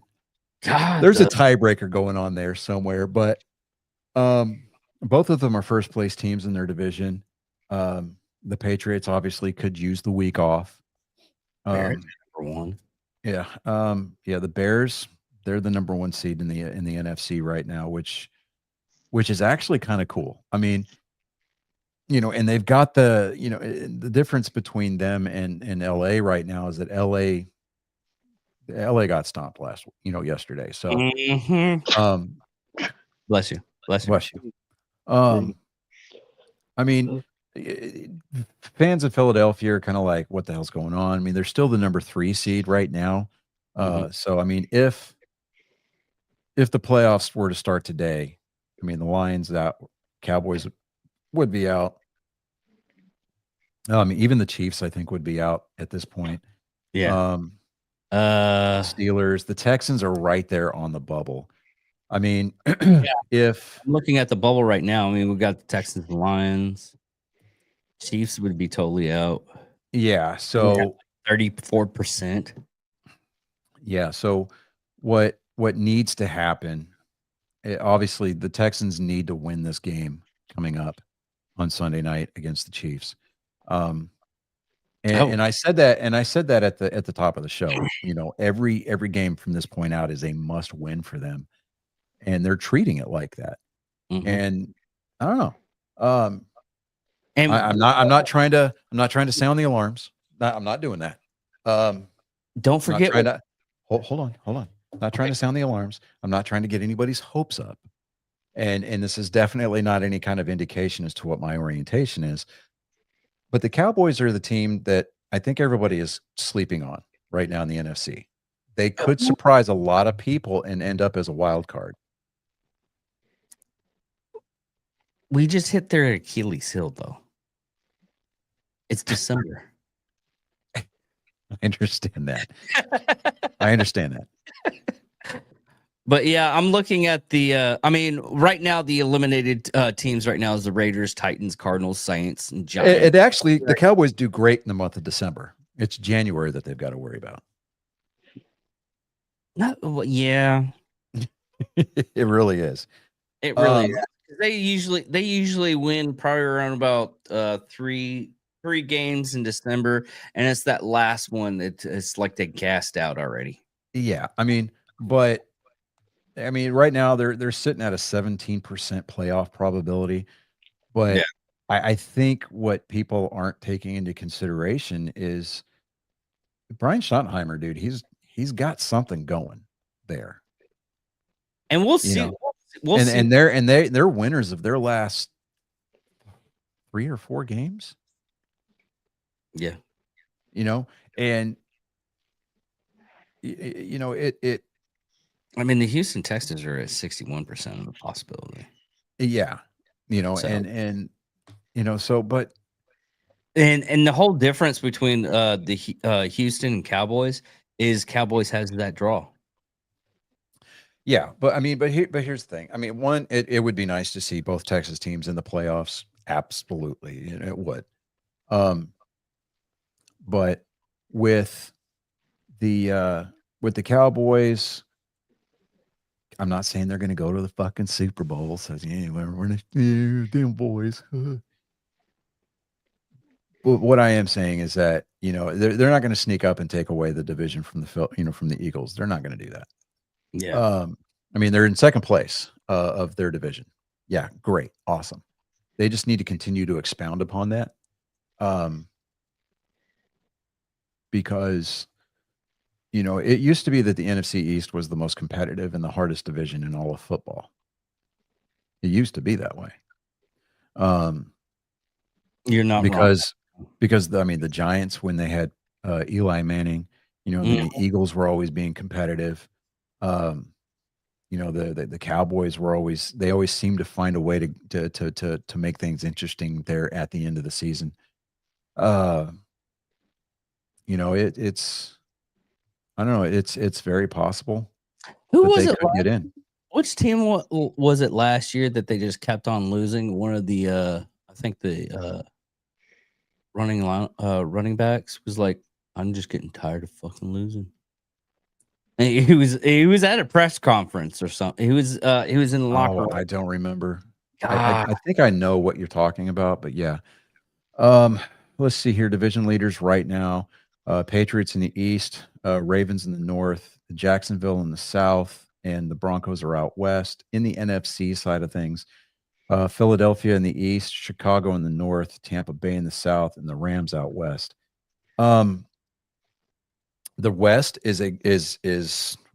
God, There's a tiebreaker going on there somewhere, but both of them are first place teams in their division. The Patriots obviously could use the week off. Bears number 1. Yeah. Yeah, the Bears, they're the number 1 seed in the NFC right now, which is actually kind of cool. I mean, and they've got the difference between them and LA right now is that LA got stomped yesterday. So Mhm. Bless you. bless you. I mean, fans of Philadelphia are kind of like, what the hell's going on? I mean, they're still the number 3 seed right now. So I mean, if the playoffs were to start today, I mean, the Lions out, Cowboys would be out. Even the Chiefs, I think, would be out at this point. Yeah. Steelers, the Texans are right there on the bubble. I mean, if I'm looking at the bubble right now, I mean, we've got the Texans and Lions. Chiefs would be totally out. yeah, so 34%. yeah, so what needs to happen? Obviously, the Texans need to win this game coming up on Sunday night against the Chiefs. And I said that, at the top of the show. Every game from this point out is a must win for them, and they're treating it like that. Mhm. And I don't know. And I'm not trying to sound the alarms. I'm not doing that. don't forget, Hold on. Not trying to sound the alarms. I'm not trying to get anybody's hopes up. And this is definitely not any kind of indication as to what my orientation is. But the Cowboys are the team that I think everybody is sleeping on right now in the NFC. They could surprise a lot of people and end up as a wild card. we just hit their Achilles heel, though. It's December. I understand that. I understand that. But yeah, I'm looking at the. Right now the eliminated teams right now is the Raiders, Titans, Cardinals, Saints, and Giants. It actually, the Cowboys do great in the month of December. It's January that they've got to worry about. Yeah, It really is. it really is. They usually win probably around about three games in December, and it's that last one that it's like they gassed out already. Yeah, right now they're sitting at a 17% playoff probability, but Yeah. I think what people aren't taking into consideration is Brian Schottenheimer, dude. He's got something going there, And we'll see. know, We'll see. and they're winners of their last 3 or 4 games. Yeah. And it. I mean, the Houston Texans are at 61% of the possibility. Yeah, So- and so, but And the whole difference between the Houston and Cowboys is Cowboys has that draw. Yeah, but I mean, but here's the thing. I mean, one, it would be nice to see both Texas teams in the playoffs. Absolutely, it would. Um, but with the Cowboys, I'm not saying they're going to go to the fucking Super Bowl. So yeah, we're not, damn boys. But what I am saying is that they're not going to sneak up and take away the division from from the Eagles. They're not going to do that. Yeah. I mean, they're in second place of their division. Yeah, great, awesome. They just need to continue to expound upon that, because it used to be that the NFC East was the most competitive and the hardest division in all of football. It used to be that way. You're not because I mean, the Giants, when they had Eli Manning, the Eagles were always being competitive. The Cowboys were always seemed to find a way to make things interesting there at the end of the season. It's I don't know, it's very possible Who that was they it? could get in. Which team was it last year that they just kept on losing? One of the I think the running backs was like, I'm just getting tired of fucking losing. And he was at a press conference or something. He was in the locker room. I don't remember. Ah. I think I know what you're talking about, but yeah. Let's see here. Division leaders right now: Patriots in the East, Ravens in the North, Jacksonville in the South, and the Broncos are out west. In the NFC side of things, Philadelphia in the East, Chicago in the North, Tampa Bay in the South, and the Rams out west. The West is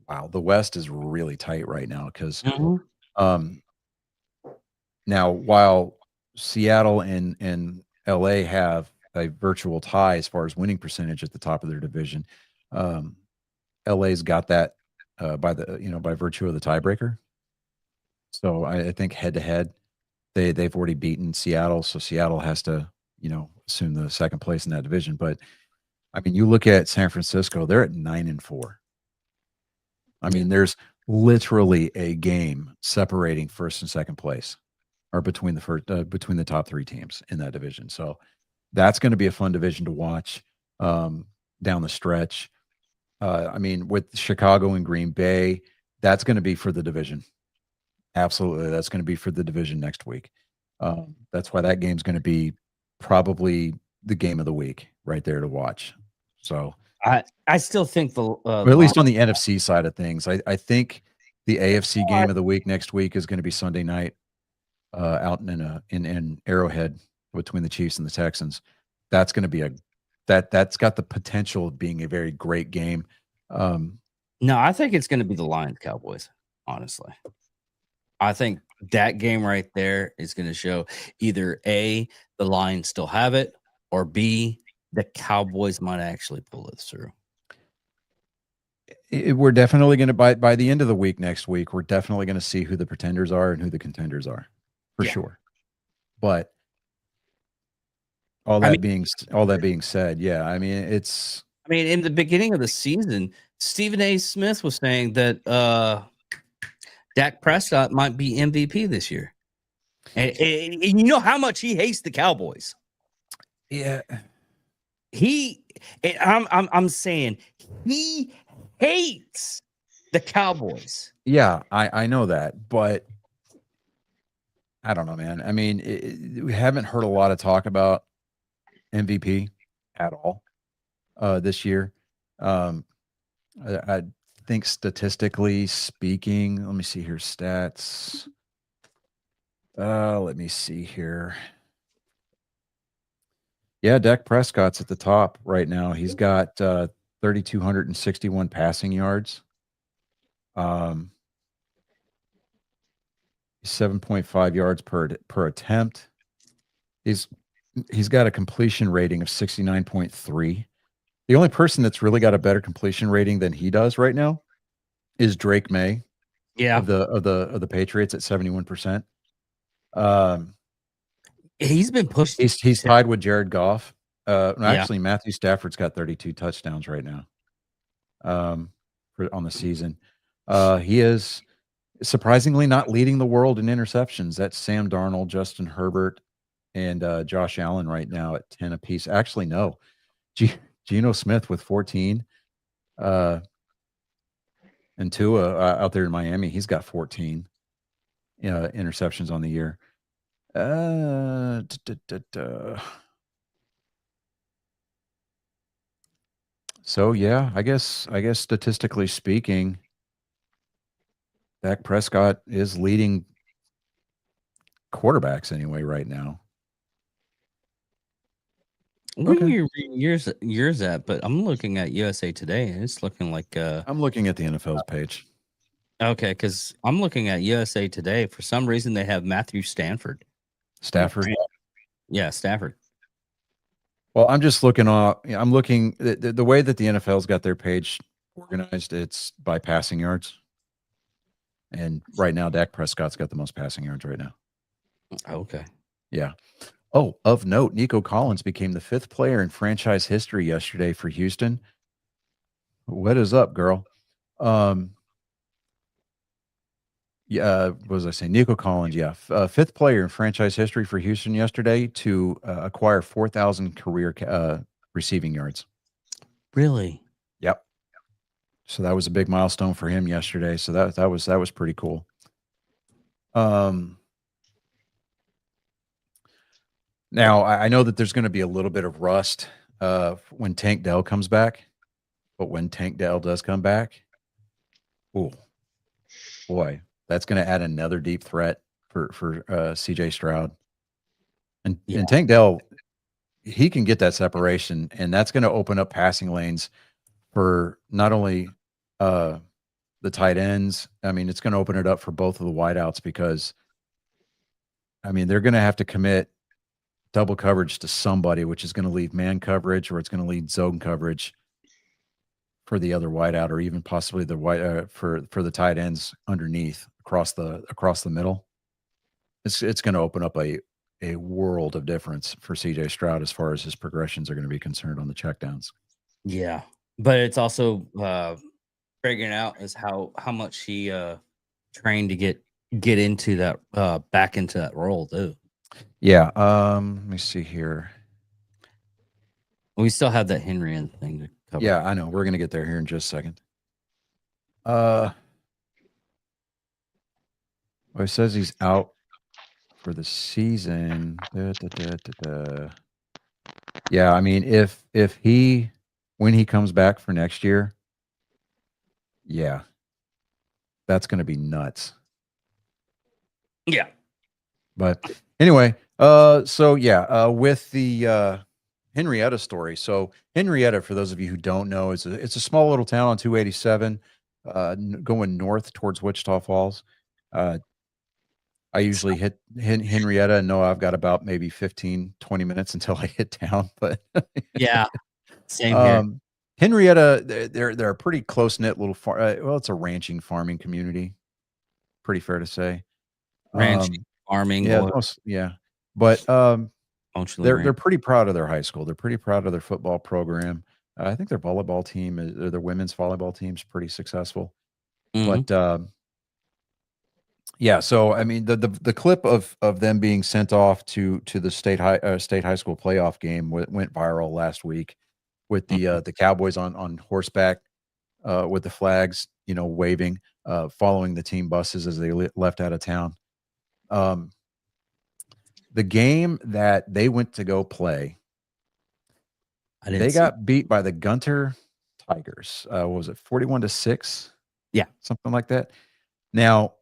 wow. The West is really tight right now because now while Seattle and LA have a virtual tie as far as winning percentage at the top of their division, LA's got that by virtue of the tiebreaker. So I think head to head, they've already beaten Seattle, so Seattle has to assume the second place in that division. But I mean, you look at San Francisco; they're at 9-4. I mean, there's literally a game separating first and second place, or between the top three teams in that division. So that's going to be a fun division to watch down the stretch. I mean, with Chicago and Green Bay, that's going to be for the division. Absolutely, that's going to be for the division next week. That's why that game's going to be probably the game of the week right there to watch. So I still think at least on the NFC side of things, I think the AFC game of the week next week is going to be Sunday night out in Arrowhead between the Chiefs and the Texans. That's going to be that's got the potential of being a very great game. No, I think it's going to be the Lions Cowboys. Honestly, I think that game right there is going to show either A, the Lions still have it, or B, the Cowboys might actually pull it through. We're definitely going to by the end of the week next week, we're definitely going to see who the pretenders are and who the contenders are, for sure. But all that being said, yeah, I mean, in the beginning of the season, Stephen A. Smith was saying that Dak Prescott might be MVP this year, and you know how much he hates the Cowboys. Yeah. I'm saying he hates the Cowboys. Yeah, I know that, but I don't know, man. I mean, we haven't heard a lot of talk about MVP at all this year. I think statistically speaking, let me see here, stats. Let me see here. Yeah, Dak Prescott's at the top right now. He's got 3,261 passing yards. 7.5 yards per attempt. He's got a completion rating of 69.3. The only person that's really got a better completion rating than he does right now is Drake May. Yeah, of the Patriots at 71%. He's been pushed. He's tied with Jared Goff. Actually, Matthew Stafford's got 32 touchdowns right now on the season. He is surprisingly not leading the world in interceptions. That's Sam Darnold, Justin Herbert, and Josh Allen right now at 10 apiece. Actually, no. Geno Smith with 14. And Tua out there in Miami, he's got 14 interceptions on the year. So yeah, I guess statistically speaking, Dak Prescott is leading quarterbacks anyway right now. Where Okay. are you reading yours at? But I'm looking at USA Today, and it's looking like I'm looking at the NFL's page. okay, because I'm looking at USA Today. For some reason, they have Matthew Stafford. Stafford. Yeah, Stafford. Well, I'm just looking I'm looking the way that the NFL's got their page organized. It's by passing yards, and right now Dak Prescott's got the most passing yards right now. Okay. Yeah. Oh, of note, Nico Collins became the 5th player in franchise history yesterday for Houston. What is up, girl? Yeah, what was I saying? Nico Collins, yeah. 5th player in franchise history for Houston yesterday to acquire 4,000 career receiving yards. Really? Yep. So that was a big milestone for him yesterday. So that was pretty cool. Now I know that there's going to be a little bit of rust when Tank Dell comes back, but when Tank Dell does come back, oh boy, that's going to add another deep threat for CJ Stroud. And Tank Dell, he can get that separation, and that's going to open up passing lanes for not only the tight ends. I mean, it's going to open it up for both of the wideouts because, I mean, they're going to have to commit double coverage to somebody, which is going to leave man coverage or it's going to lead zone coverage for the other wideout, or even possibly the wide for the tight ends underneath across the middle. It's going to open up a world of difference for CJ Stroud as far as his progressions are going to be concerned on the checkdowns. Yeah, but it's also figuring out is how much he trained to get into that back into that role too. Yeah. Let me see here. We still have that Henrietta thing to cover. Yeah, I know. We're going to get there here in just a second. Well, it says he's out for the season. Yeah, I mean, when he comes back for next year, yeah, that's going to be nuts. Yeah. But anyway, so yeah, with the Henrietta story. So Henrietta, for those of you who don't know, it's a small little town on 287, going north towards Wichita Falls. I usually hit Henrietta and know I've got about maybe 15, 20 minutes until I hit town. But yeah, same here. Henrietta, they're a pretty close knit little well, it's a ranching farming community. Pretty fair to say. Ranching, farming, yeah, yeah. But they're pretty proud of their high school. They're pretty proud of their football program. I think their volleyball team, their women's volleyball team, is pretty successful. Mm-hmm. But yeah, so I mean, the clip of them being sent off to the state high school playoff game went viral last week with the Cowboys on horseback with the flags, waving, following the team buses as they left out of town. The game that they went to go play, they got beat by the Gunter Tigers. What was it, 41-6? Yeah, something like that. Now,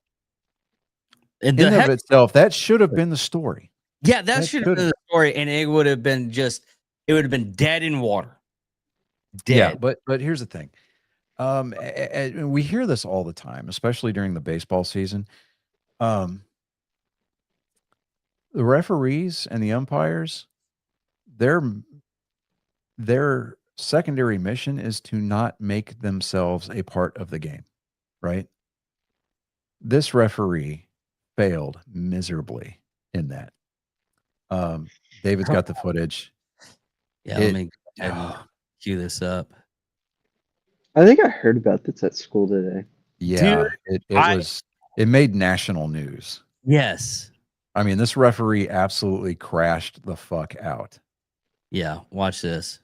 in and of itself, that should have been the story. Yeah, that should have been the story, and it would have been dead in water. Dead. Yeah, but here's the thing. We hear this all the time, especially during the baseball season. The referees and the umpires, their secondary mission is to not make themselves a part of the game, right? This referee failed miserably in that. David's got the footage. Yeah, let me cue this up. I think I heard about this at school today. Yeah, it It made national news. Yes. I mean, this referee absolutely crashed the fuck out. Yeah. Watch this.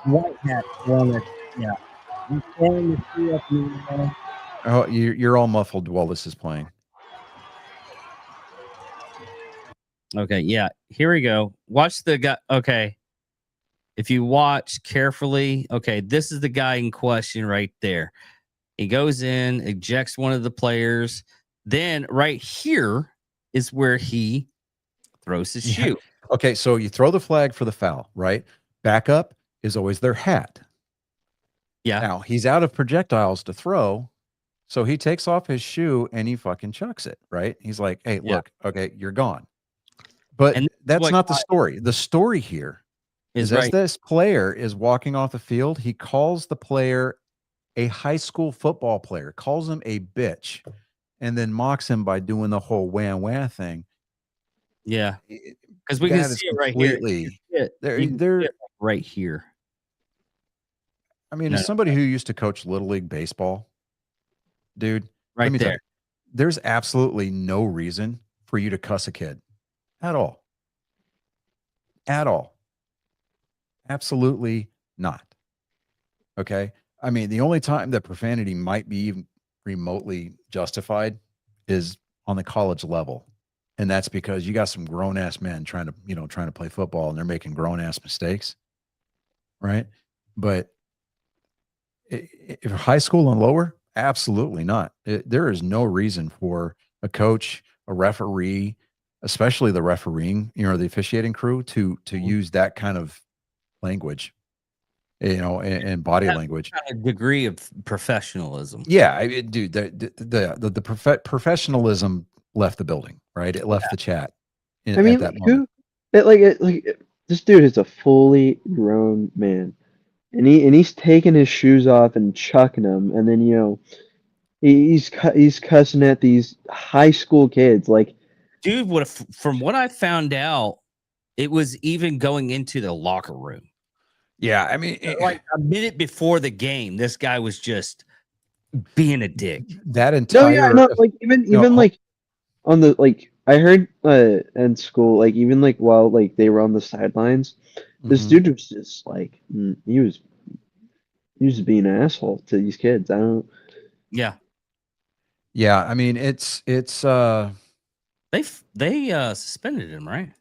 White hat. Yeah. Oh, you're all muffled while this is playing. Okay. Yeah. Here we go. Watch the guy. Okay. If you watch carefully, okay, this is the guy in question right there. He goes in, ejects one of the players. Then right here is where he throws his Yeah. shoe. Okay, so you throw the flag for the foul, right? Backup is always their hat. Yeah. Now he's out of projectiles to throw, so he takes off his shoe and he fucking chucks it, right? He's like, "Hey, Yeah. look, okay, you're gone." But And that's what not the story. The story here is is as right. this player is walking off the field, he calls the player, a high school football player, calls him a bitch, and then mocks him by doing the whole wah thing. Yeah. It- Because we can that is see it right here. completely You can see it right here. I mean, No, as somebody who used to coach Little League baseball, dude, let right me tell there. you, there's absolutely no reason for you to cuss a kid at all. At all. Absolutely not. Okay. I mean, the only time that profanity might be even remotely justified is on the college level. And that's because you got some grown ass men trying to play football and they're making grown ass mistakes. Right. But if high school and lower, absolutely not. There is no reason for a coach, a referee, especially the refereeing, the officiating crew to use that kind of language, and body That language. kind of degree of professionalism. Yeah, dude, the professionalism left the building, right? It left the chat I mean, at that like, moment. this dude is a fully grown man, and he's taking his shoes off and chucking them, and then he's cussing at these high school kids. Like, Dude, from what I found out, it was even going into the locker room. Yeah, I mean, Like a minute before the game, this guy was just being a dick. that no, entire yeah, no, like even like on the like I heard in school, like even like while like they were on the sidelines, this Mhm. dude was just like he was being an asshole to these kids. I don't. Yeah, Yeah, I mean, it's they suspended him, right?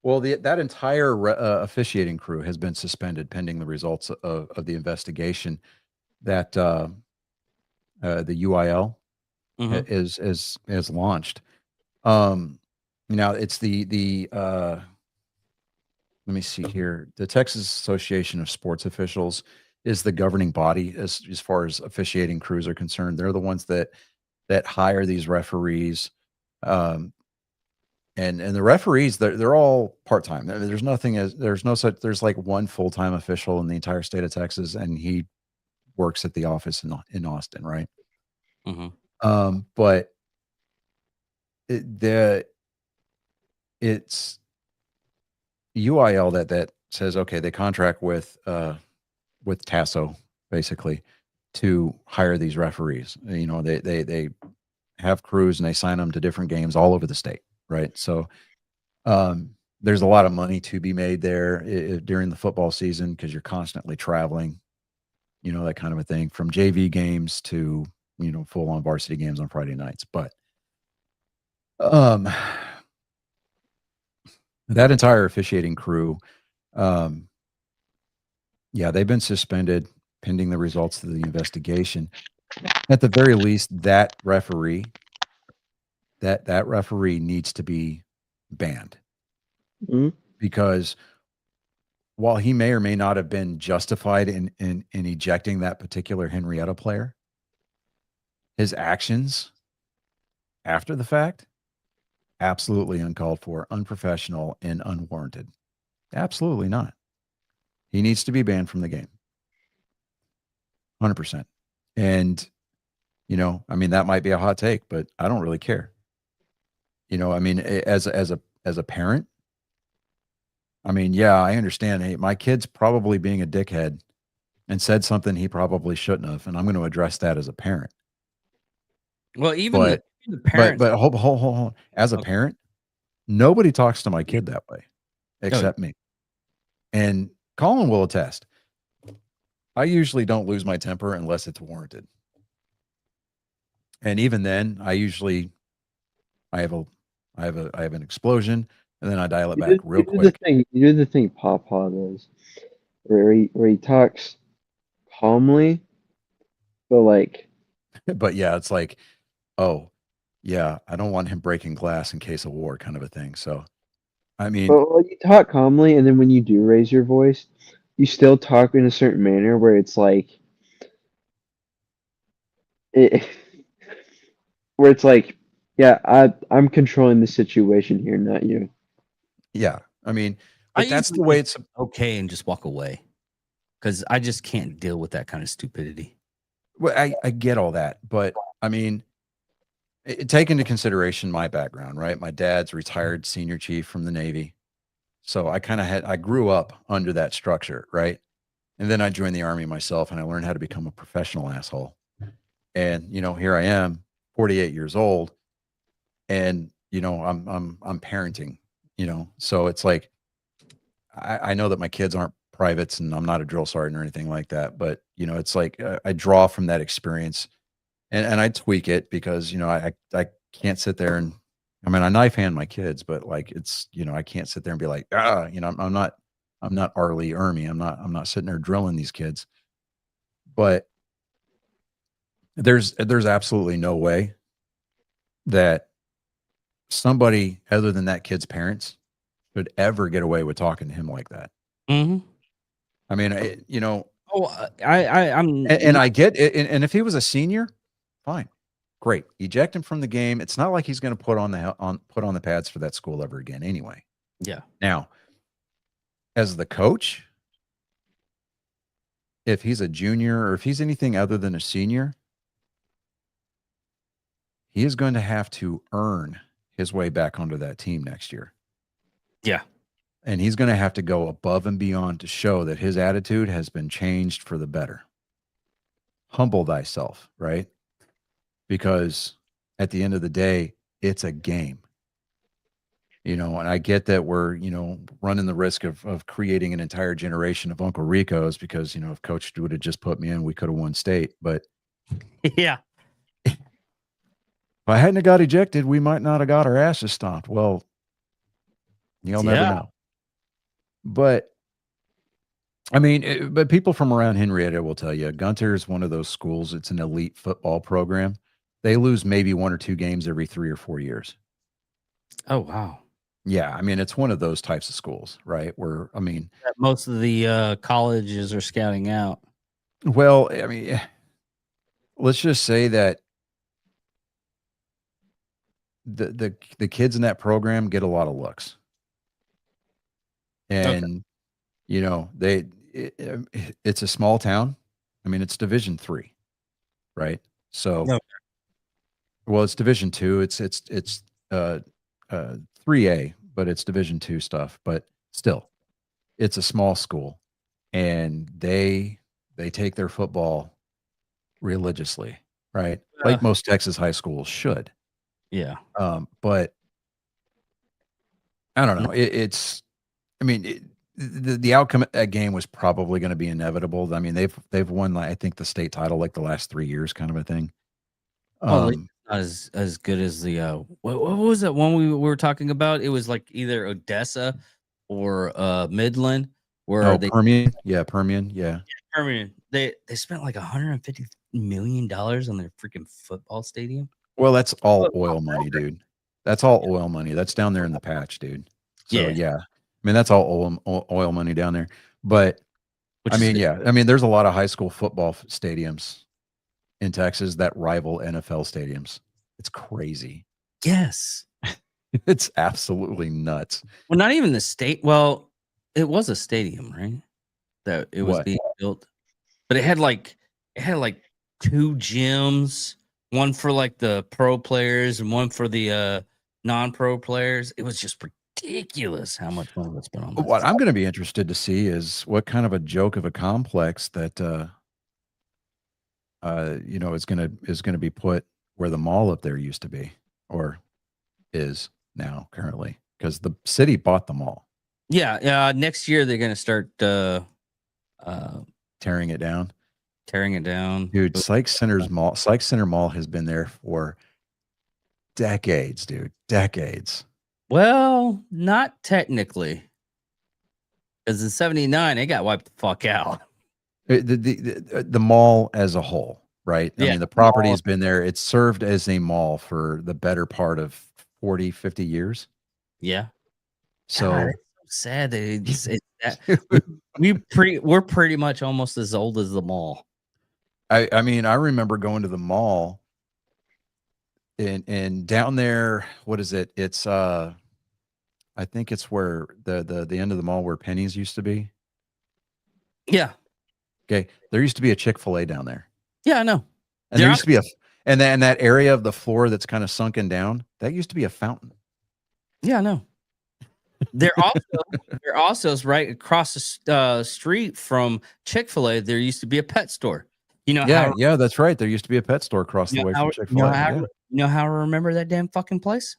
well, that entire officiating crew has been suspended pending the results of the investigation that the UIL Mhm. is launched. Now it's the let me see here. The Texas Association of Sports Officials is the governing body as far as officiating crews are concerned. They're the ones that hire these referees. Um, and the referees, they're all part-time. There's there's like one full-time official in the entire state of Texas, and he works at the office in Austin, right? Mhm. But it's UIL that says, okay, they contract with Tasso basically to hire these referees. They have crews and they sign them to different games all over the state, right? So there's a lot of money to be made there during the football season because you're constantly traveling, that kind of a thing, from JV games to full on varsity games on Friday nights. But that entire officiating crew, yeah, they've been suspended pending the results of the investigation. At the very least, that referee needs to be banned Mhm. because while he may or may not have been justified in ejecting that particular Henrietta player, his actions after the fact, absolutely uncalled for, unprofessional, and unwarranted. Absolutely not. He needs to be banned from the game. 100%. And, I mean, that might be a hot take, but I don't really care. I mean, as a parent, I mean, yeah, I understand. Hey, my kid's probably being a dickhead and said something he probably shouldn't have, and I'm going to address that as a parent. Well, even But the parents. but hold. As a Okay. parent, nobody talks to my kid that way Oh, except me. And Colin will attest. I usually don't lose my temper unless it's warranted. And even then, I have an explosion, and then I dial it back real quick. You do the thing Papa does, where he talks calmly, but like, But yeah, it's like, oh, yeah, I don't want him breaking glass in case of war, kind of a thing. So, I mean, but you talk calmly, and then when you do raise your voice, you still talk in a certain manner where it's like, it, where it's like, yeah, I'm controlling the situation here, not you. yeah, I mean, I but that's the usually way just it's. okay and just walk away because I just can't deal with that kind of stupidity. Well, I get all that, but I mean, take into consideration my background, right? My dad's retired senior chief from the Navy. So I grew up under that structure, right? And then I joined the Army myself and I learned how to become a professional asshole. And, here I am, 48 years old, and, I'm parenting, so it's like, I know that my kids aren't privates and I'm not a drill sergeant or anything like that, but, it's like, I draw from that experience and I tweak it because, I can't sit there and, I mean, I knife hand my kids, but like, it's, I can't sit there and be like, I'm not Arlie Ermy. I'm not sitting there drilling these kids, but there's absolutely no way that somebody other than that kid's parents could ever get away with talking to him like that. Mm-hmm. I mean, Oh, I'm and I get it. And if he was a senior, fine, great, eject him from the game. It's not like he's going to put on the pads for that school ever again, anyway. yeah. Now, as the coach, if he's a junior or if he's anything other than a senior, he is going to have to earn his way back onto that team next year. Yeah. And he's going to have to go above and beyond to show that his attitude has been changed for the better. Humble thyself, right? Because at the end of the day, it's a game. And I get that we're, running the risk of creating an entire generation of Uncle Ricos because, if Coach would have just put me in, we could have won state. But Yeah. if I hadn't have got ejected, we might not have got our asses stomped. Well, you'll never know. But I mean, but people from around Henrietta will tell you, Gunter is one of those schools. It's an elite football program. They lose maybe 1 or 2 games every 3 or 4 years. Oh, wow. Yeah, I mean, it's one of those types of schools, right? Where, I mean, That most of the colleges are scouting out. well, I mean, let's just say that the kids in that program get a lot of looks, and it's a small town. I mean, it's Division III, right? So, Okay. well, it's Division II. It's 3A, but it's Division II stuff. But still, it's a small school, and they take their football religiously, right? Like most Texas high schools should. Yeah. But I don't know. I mean, the outcome of that game was probably going to be inevitable. I mean, they've won, I think, the state title like the last 3 years, kind of a thing. Well, not as good as the what was that one we were talking about? It was like either Odessa or Midland, where they Permian, yeah. Permian. They spent like $150 million on their freaking football stadium. Well, that's all oil money, dude. That's all oil money. That's down there in the patch, dude. So yeah, I mean that's all oil money down there. But I mean, yeah, I mean there's a lot of high school football stadiums in Texas that rival NFL stadiums. It's crazy. Yes. It's absolutely nuts. Well, not even the state. Well, it was a stadium, right? That it was being built, but it had like 2 gyms, one for like the pro players and one for the non-pro players. It was just ridiculous how much money was spent on that. What I'm going to be interested to see is what kind of a joke of a complex that is going to be put where the mall up there used to be or is now currently, because the city bought the mall, Yeah, next year they're gonna start tearing it down. tearing it down. Dude, Sykes Center Mall has been there for decades, dude. Decades. Well, not technically, because in '79 it got wiped the fuck out. The mall as a whole, right? I Yeah, mean, the property has been there. It's served as a mall for the better part of 40, 50 years. Yeah. So God, it's so sad that we're pretty much almost as old as the mall. I mean, I remember going to the mall and down there, what is it? It's I think it's where the end of the mall where Penny's used to be. Yeah. Okay. There used to be a Chick-fil-A down there. Yeah, I know. And there used to be and that area of the floor that's kind of sunken down, that used to be a fountain. Yeah, I know. They're also right across the street from Chick-fil-A. There used to be a pet store. You know how Yeah, that's right. There used to be a pet store across the way from Chick-fil-A. You know how I remember that damn fucking place?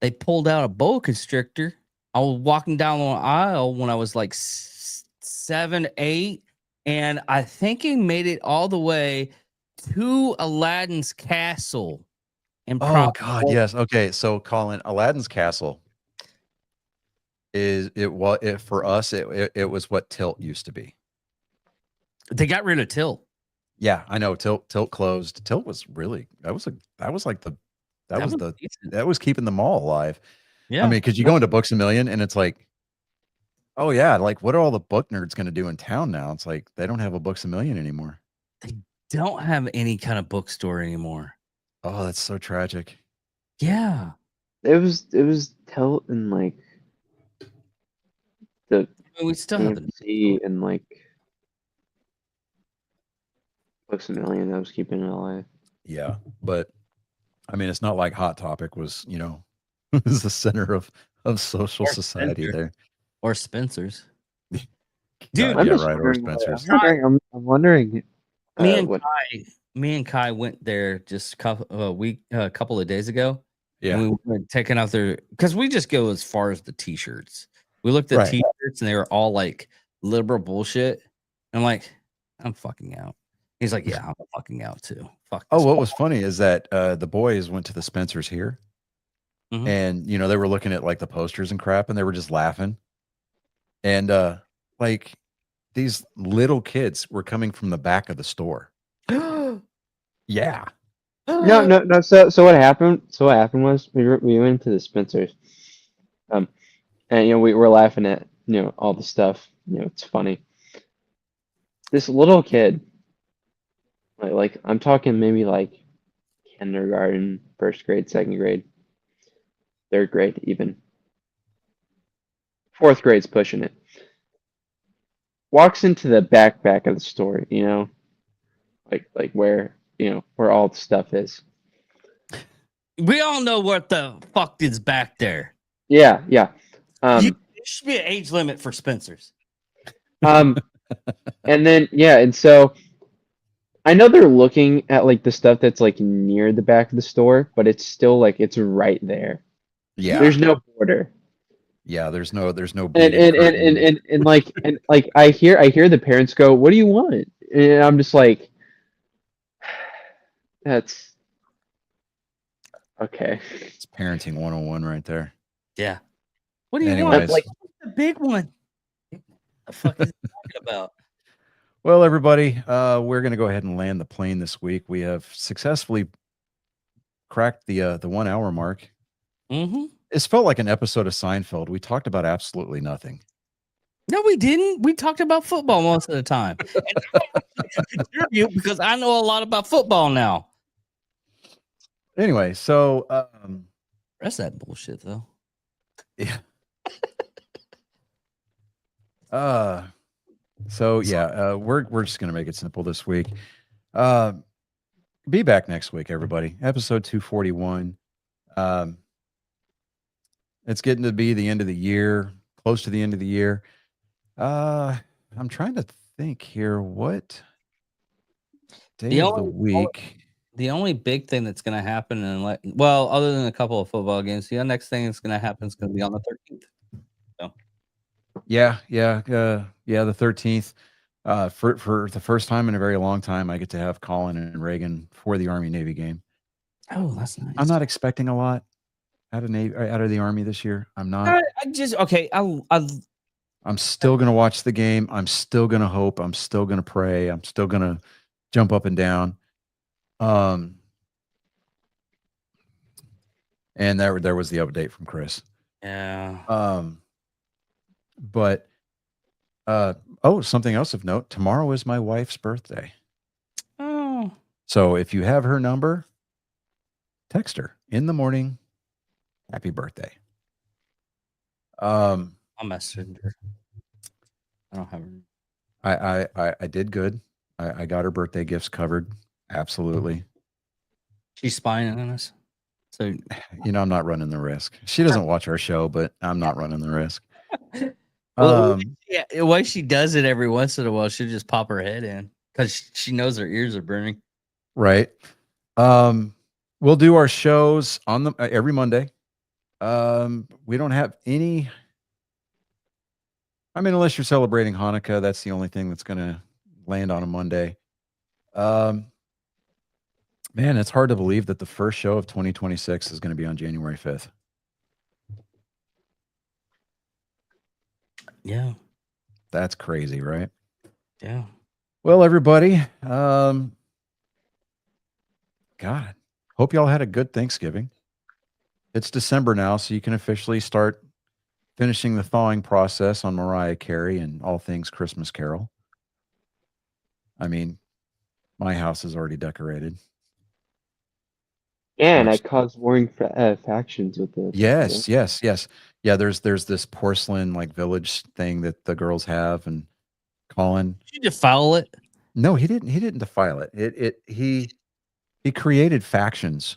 They pulled out a boa constrictor. I was walking down the aisle when I was like 7, 8, and I think he made it all the way to Aladdin's castle. And Oh God, yes. Okay, so Colin, Aladdin's Castle for us it was what Tilt used to be. They got rid of Tilt. Yeah, I know. Tilt closed. Tilt was really that was keeping the mall alive. Yeah, I mean, because you go into Books A Million and it's like, oh yeah, like what are all the book nerds going to do in town now? It's like they don't have a Books A Million anymore. They don't have any kind of bookstore anymore. Oh, that's so tragic. Yeah, It was Tilt and like the we still have it. AMC and like Books A Million that was keeping it alive. Yeah, but I mean, it's not like Hot Topic was, was the center of social society there. Or Spencer's. Dude, I'm yeah, just right. Or wondering, Spencer's. I'm wondering. Me and Kai went there just a couple of days ago. Yeah. And we were taking out their, because we just go as far as the t-shirts. We looked at t-shirts and they were all like liberal bullshit. I'm like, I'm fucking out. He's like, yeah, I'm fucking out too. Fuck. Oh, what was funny is that the boys went to the Spencer's here, and they were looking at like the posters and crap, and they were just laughing. And like these little kids were coming from the back of the store. Yeah. No. So what happened? So what happened was we went to the Spencer's, and we were laughing at all the stuff. It's funny. This little kid, like I'm talking maybe like kindergarten, first grade, second grade, third grade, even fourth grade's pushing it. Walks into the back of the store, like where where all the stuff is. We all know what the fuck is back there. Yeah. There should be an age limit for Spencer's. And then and so I know they're looking at like the stuff that's like near the back of the store, but it's still like it's right there. Yeah. There's no border. Yeah, there's no and like I hear the parents go, "What do you want?" And I'm just like, that's okay. It's parenting 101 right there. Yeah. What do you Anyways. want? Like the big one. What the fuck is he talking about? Well, everybody, we're going to go ahead and land the plane this week. We have successfully cracked the 1 hour mark. Mm-hmm. It's felt like an episode of Seinfeld. We talked about absolutely nothing. No, we didn't. We talked about football most of the time. Contribute because I know a lot about football now. Anyway, so That's that bullshit though. yeah. So yeah, we're just gonna make it simple this week. Be back next week, everybody. Episode 241. It's getting to be the end of the year, close to the end of the year. I'm trying to think here. What day The of the only- week? The only big thing that's going to happen, well, other than a couple of football games, the next thing that's going to happen is going to be on the 13th. Yeah, the 13th. For the first time in a very long time, I get to have Colin and Reagan for the Army Navy game. Oh, that's nice. I'm not expecting a lot out of the Army this year. I'm not. I just okay. I'm still gonna watch the game. I'm still gonna hope. I'm still gonna pray. I'm still gonna jump up and down. And there was the update from Chris. Yeah. But something else of note. Tomorrow is my wife's birthday. Oh. So if you have her number, text her in the morning. Happy birthday. I'll message her. I don't have her. I did good. I got her birthday gifts covered. Absolutely. She's spying on us. So I'm not running the risk. She doesn't watch our show, but I'm not running the risk. Well, yeah, the way she does it every once in a while, she'll just pop her head in because she knows her ears are burning. Right. We'll do our shows on every Monday. We don't have any. I mean, unless you're celebrating Hanukkah, that's the only thing that's going to land on a Monday. Man, it's hard to believe that the first show of 2026 is going to be on January 5th. Yeah. That's crazy, right? Yeah. Well, everybody, God, hope y'all had a good Thanksgiving. It's December now, so you can officially start finishing the thawing process on Mariah Carey and all things Christmas Carol. I mean, my house is already decorated. And I caused warring factions with this. Yes. Yeah, there's this porcelain like village thing that the girls have, and Colin. Did you defile it? No, he didn't. He didn't defile it. He created factions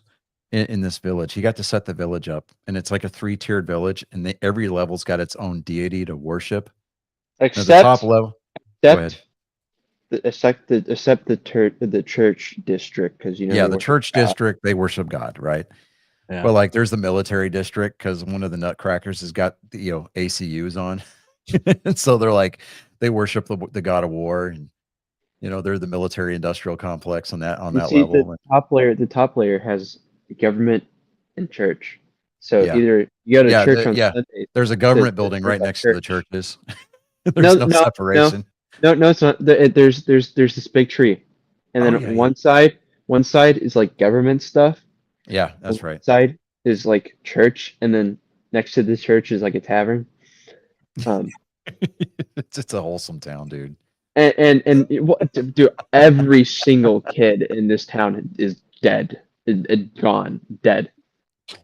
in this village. He got to set the village up, and it's like a 3-tiered village, and every level's got its own deity to worship. Except the top level. Except the church district, because the church district, they worship God, right? Yeah. But like there's the military district because one of the nutcrackers has got the ACUs on. And so they're like they worship the god of war, and they're the military industrial complex on that level. The top layer has government and church. So either you go to church on Sunday. There's a government building right next to the churches. There's no separation. No, it's not. There's this big tree, and then one side is like government stuff. Yeah, that's right. Side is like church, and then next to the church is like a tavern. It's a wholesome town, dude. And dude, every single kid in this town is dead, gone, dead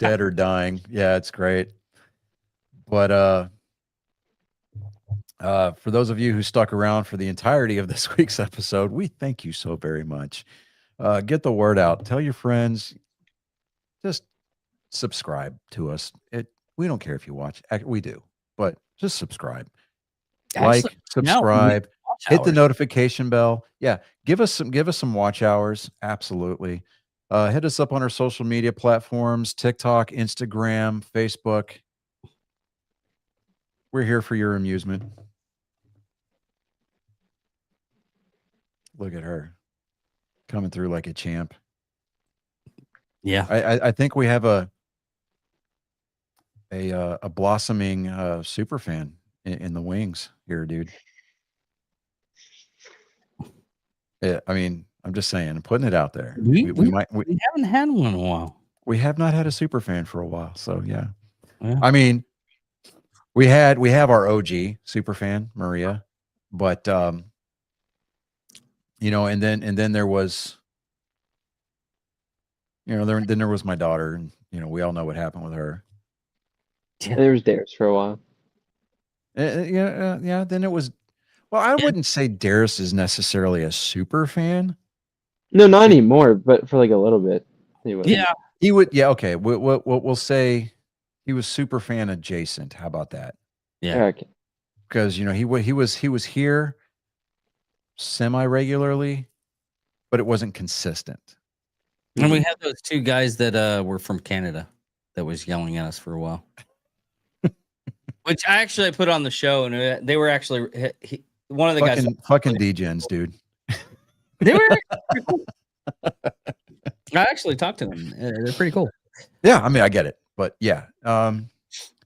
or dying. Yeah, it's great. But for those of you who stuck around for the entirety of this week's episode, we thank you so very much. Get the word out. Tell your friends. Just subscribe to us. We don't care if you watch. We do, but just subscribe. Like, subscribe, hit the notification bell. Yeah, give us some watch hours. Absolutely. Hit us up on our social media platforms: TikTok, Instagram, Facebook. We're here for your amusement. Look at her coming through like a champ. Yeah, I think we have a blossoming super fan in the wings here, dude. Yeah, I mean, I'm just saying, I'm putting it out there. We haven't had one in a while. We have not had a super fan for a while, so yeah. I mean, we have our OG super fan, Maria, but and then there was, then there was my daughter, and we all know what happened with her. Yeah. There was Darius for a while. Yeah. Then it was. Well, I wouldn't say Darius is necessarily a super fan. No, not anymore. But for like a little bit, yeah, he would. Yeah, okay. We'll say He was super fan adjacent. How about that? Yeah. Okay. Because he was here semi regularly, but it wasn't consistent. And we had those two guys that were from Canada that was yelling at us for a while. Which I actually put on the show, and they were actually one of the guys. Fucking degens, dude. They were. Pretty cool. I actually talked to them. They're pretty cool. Yeah, I mean, I get it, but yeah.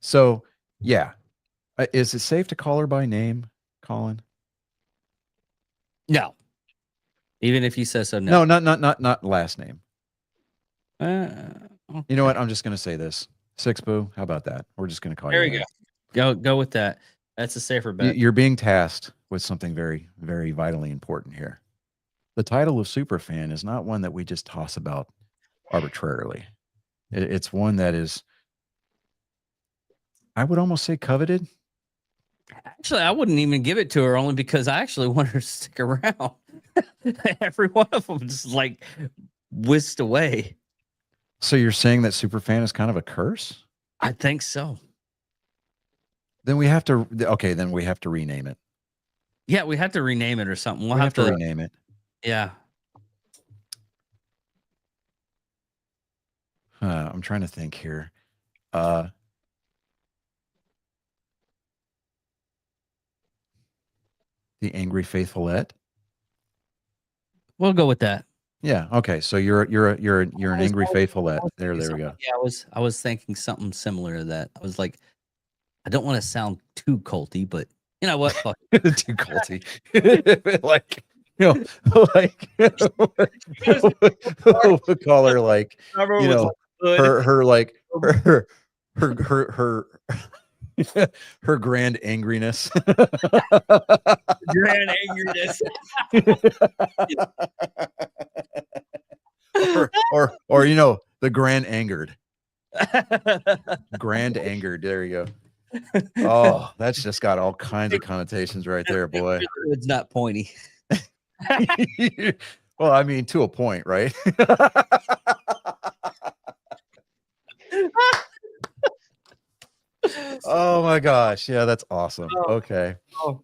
So yeah, is it safe to call her by name, Colin? No. Even if you say so, no. No, not last name. Okay. You know what? I'm just gonna say this. Six Boo. How about that? We're just gonna call There you. we go. Go with that. That's a safer bet. You're being tasked with something very, very vitally important here. The title of superfan is not one that we just toss about arbitrarily. It's one that is, I would almost say, coveted. Actually, I wouldn't even give it to her only because I actually want her to stick around. Every one of them just like whisked away. So you're saying that superfan is kind of a curse? I think so. Then we have to. Okay, then we have to rename it. Yeah, we have to rename it or something. We'll We have to rename it. Yeah. I'm trying to think here. The Angry Faithfulette. We'll go with that. Yeah. Okay. So you're an Angry Faithfulette. There we go. Yeah, I was thinking something similar to that. I was like, I don't want to sound too culty, but you know what? Fuck. Too culty. Like, like we'll call her like, her like her her grand angriness. Grand angriness. or the grand angered. Grand angered. There you go. Oh, that's just got all kinds of connotations right there, boy. It's not pointy. Well, I mean, to a point, right? Oh my gosh. Yeah, that's awesome. Okay.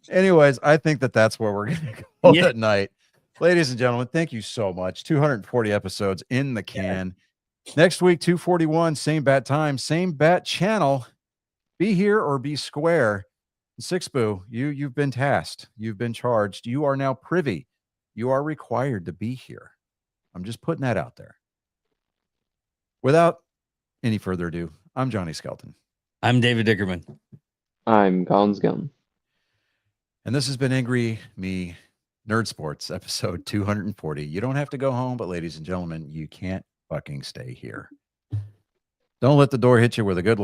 Anyways, I think that's where we're going to go that night. Ladies and gentlemen, thank you so much. 240 episodes in the can. Next week, 241, same bat time, same bat channel. Be here or be square. Six Boo, you've been tasked. You've been charged. You are now privy. You are required to be here. I'm just putting that out there. Without any further ado, I'm Johnny Skelton. I'm David Dickerman. I'm Colin's Gun. And this has been Angry Me Nerd Sports, episode 240. You don't have to go home, but ladies and gentlemen, you can't fucking stay here. Don't let the door hit you with a good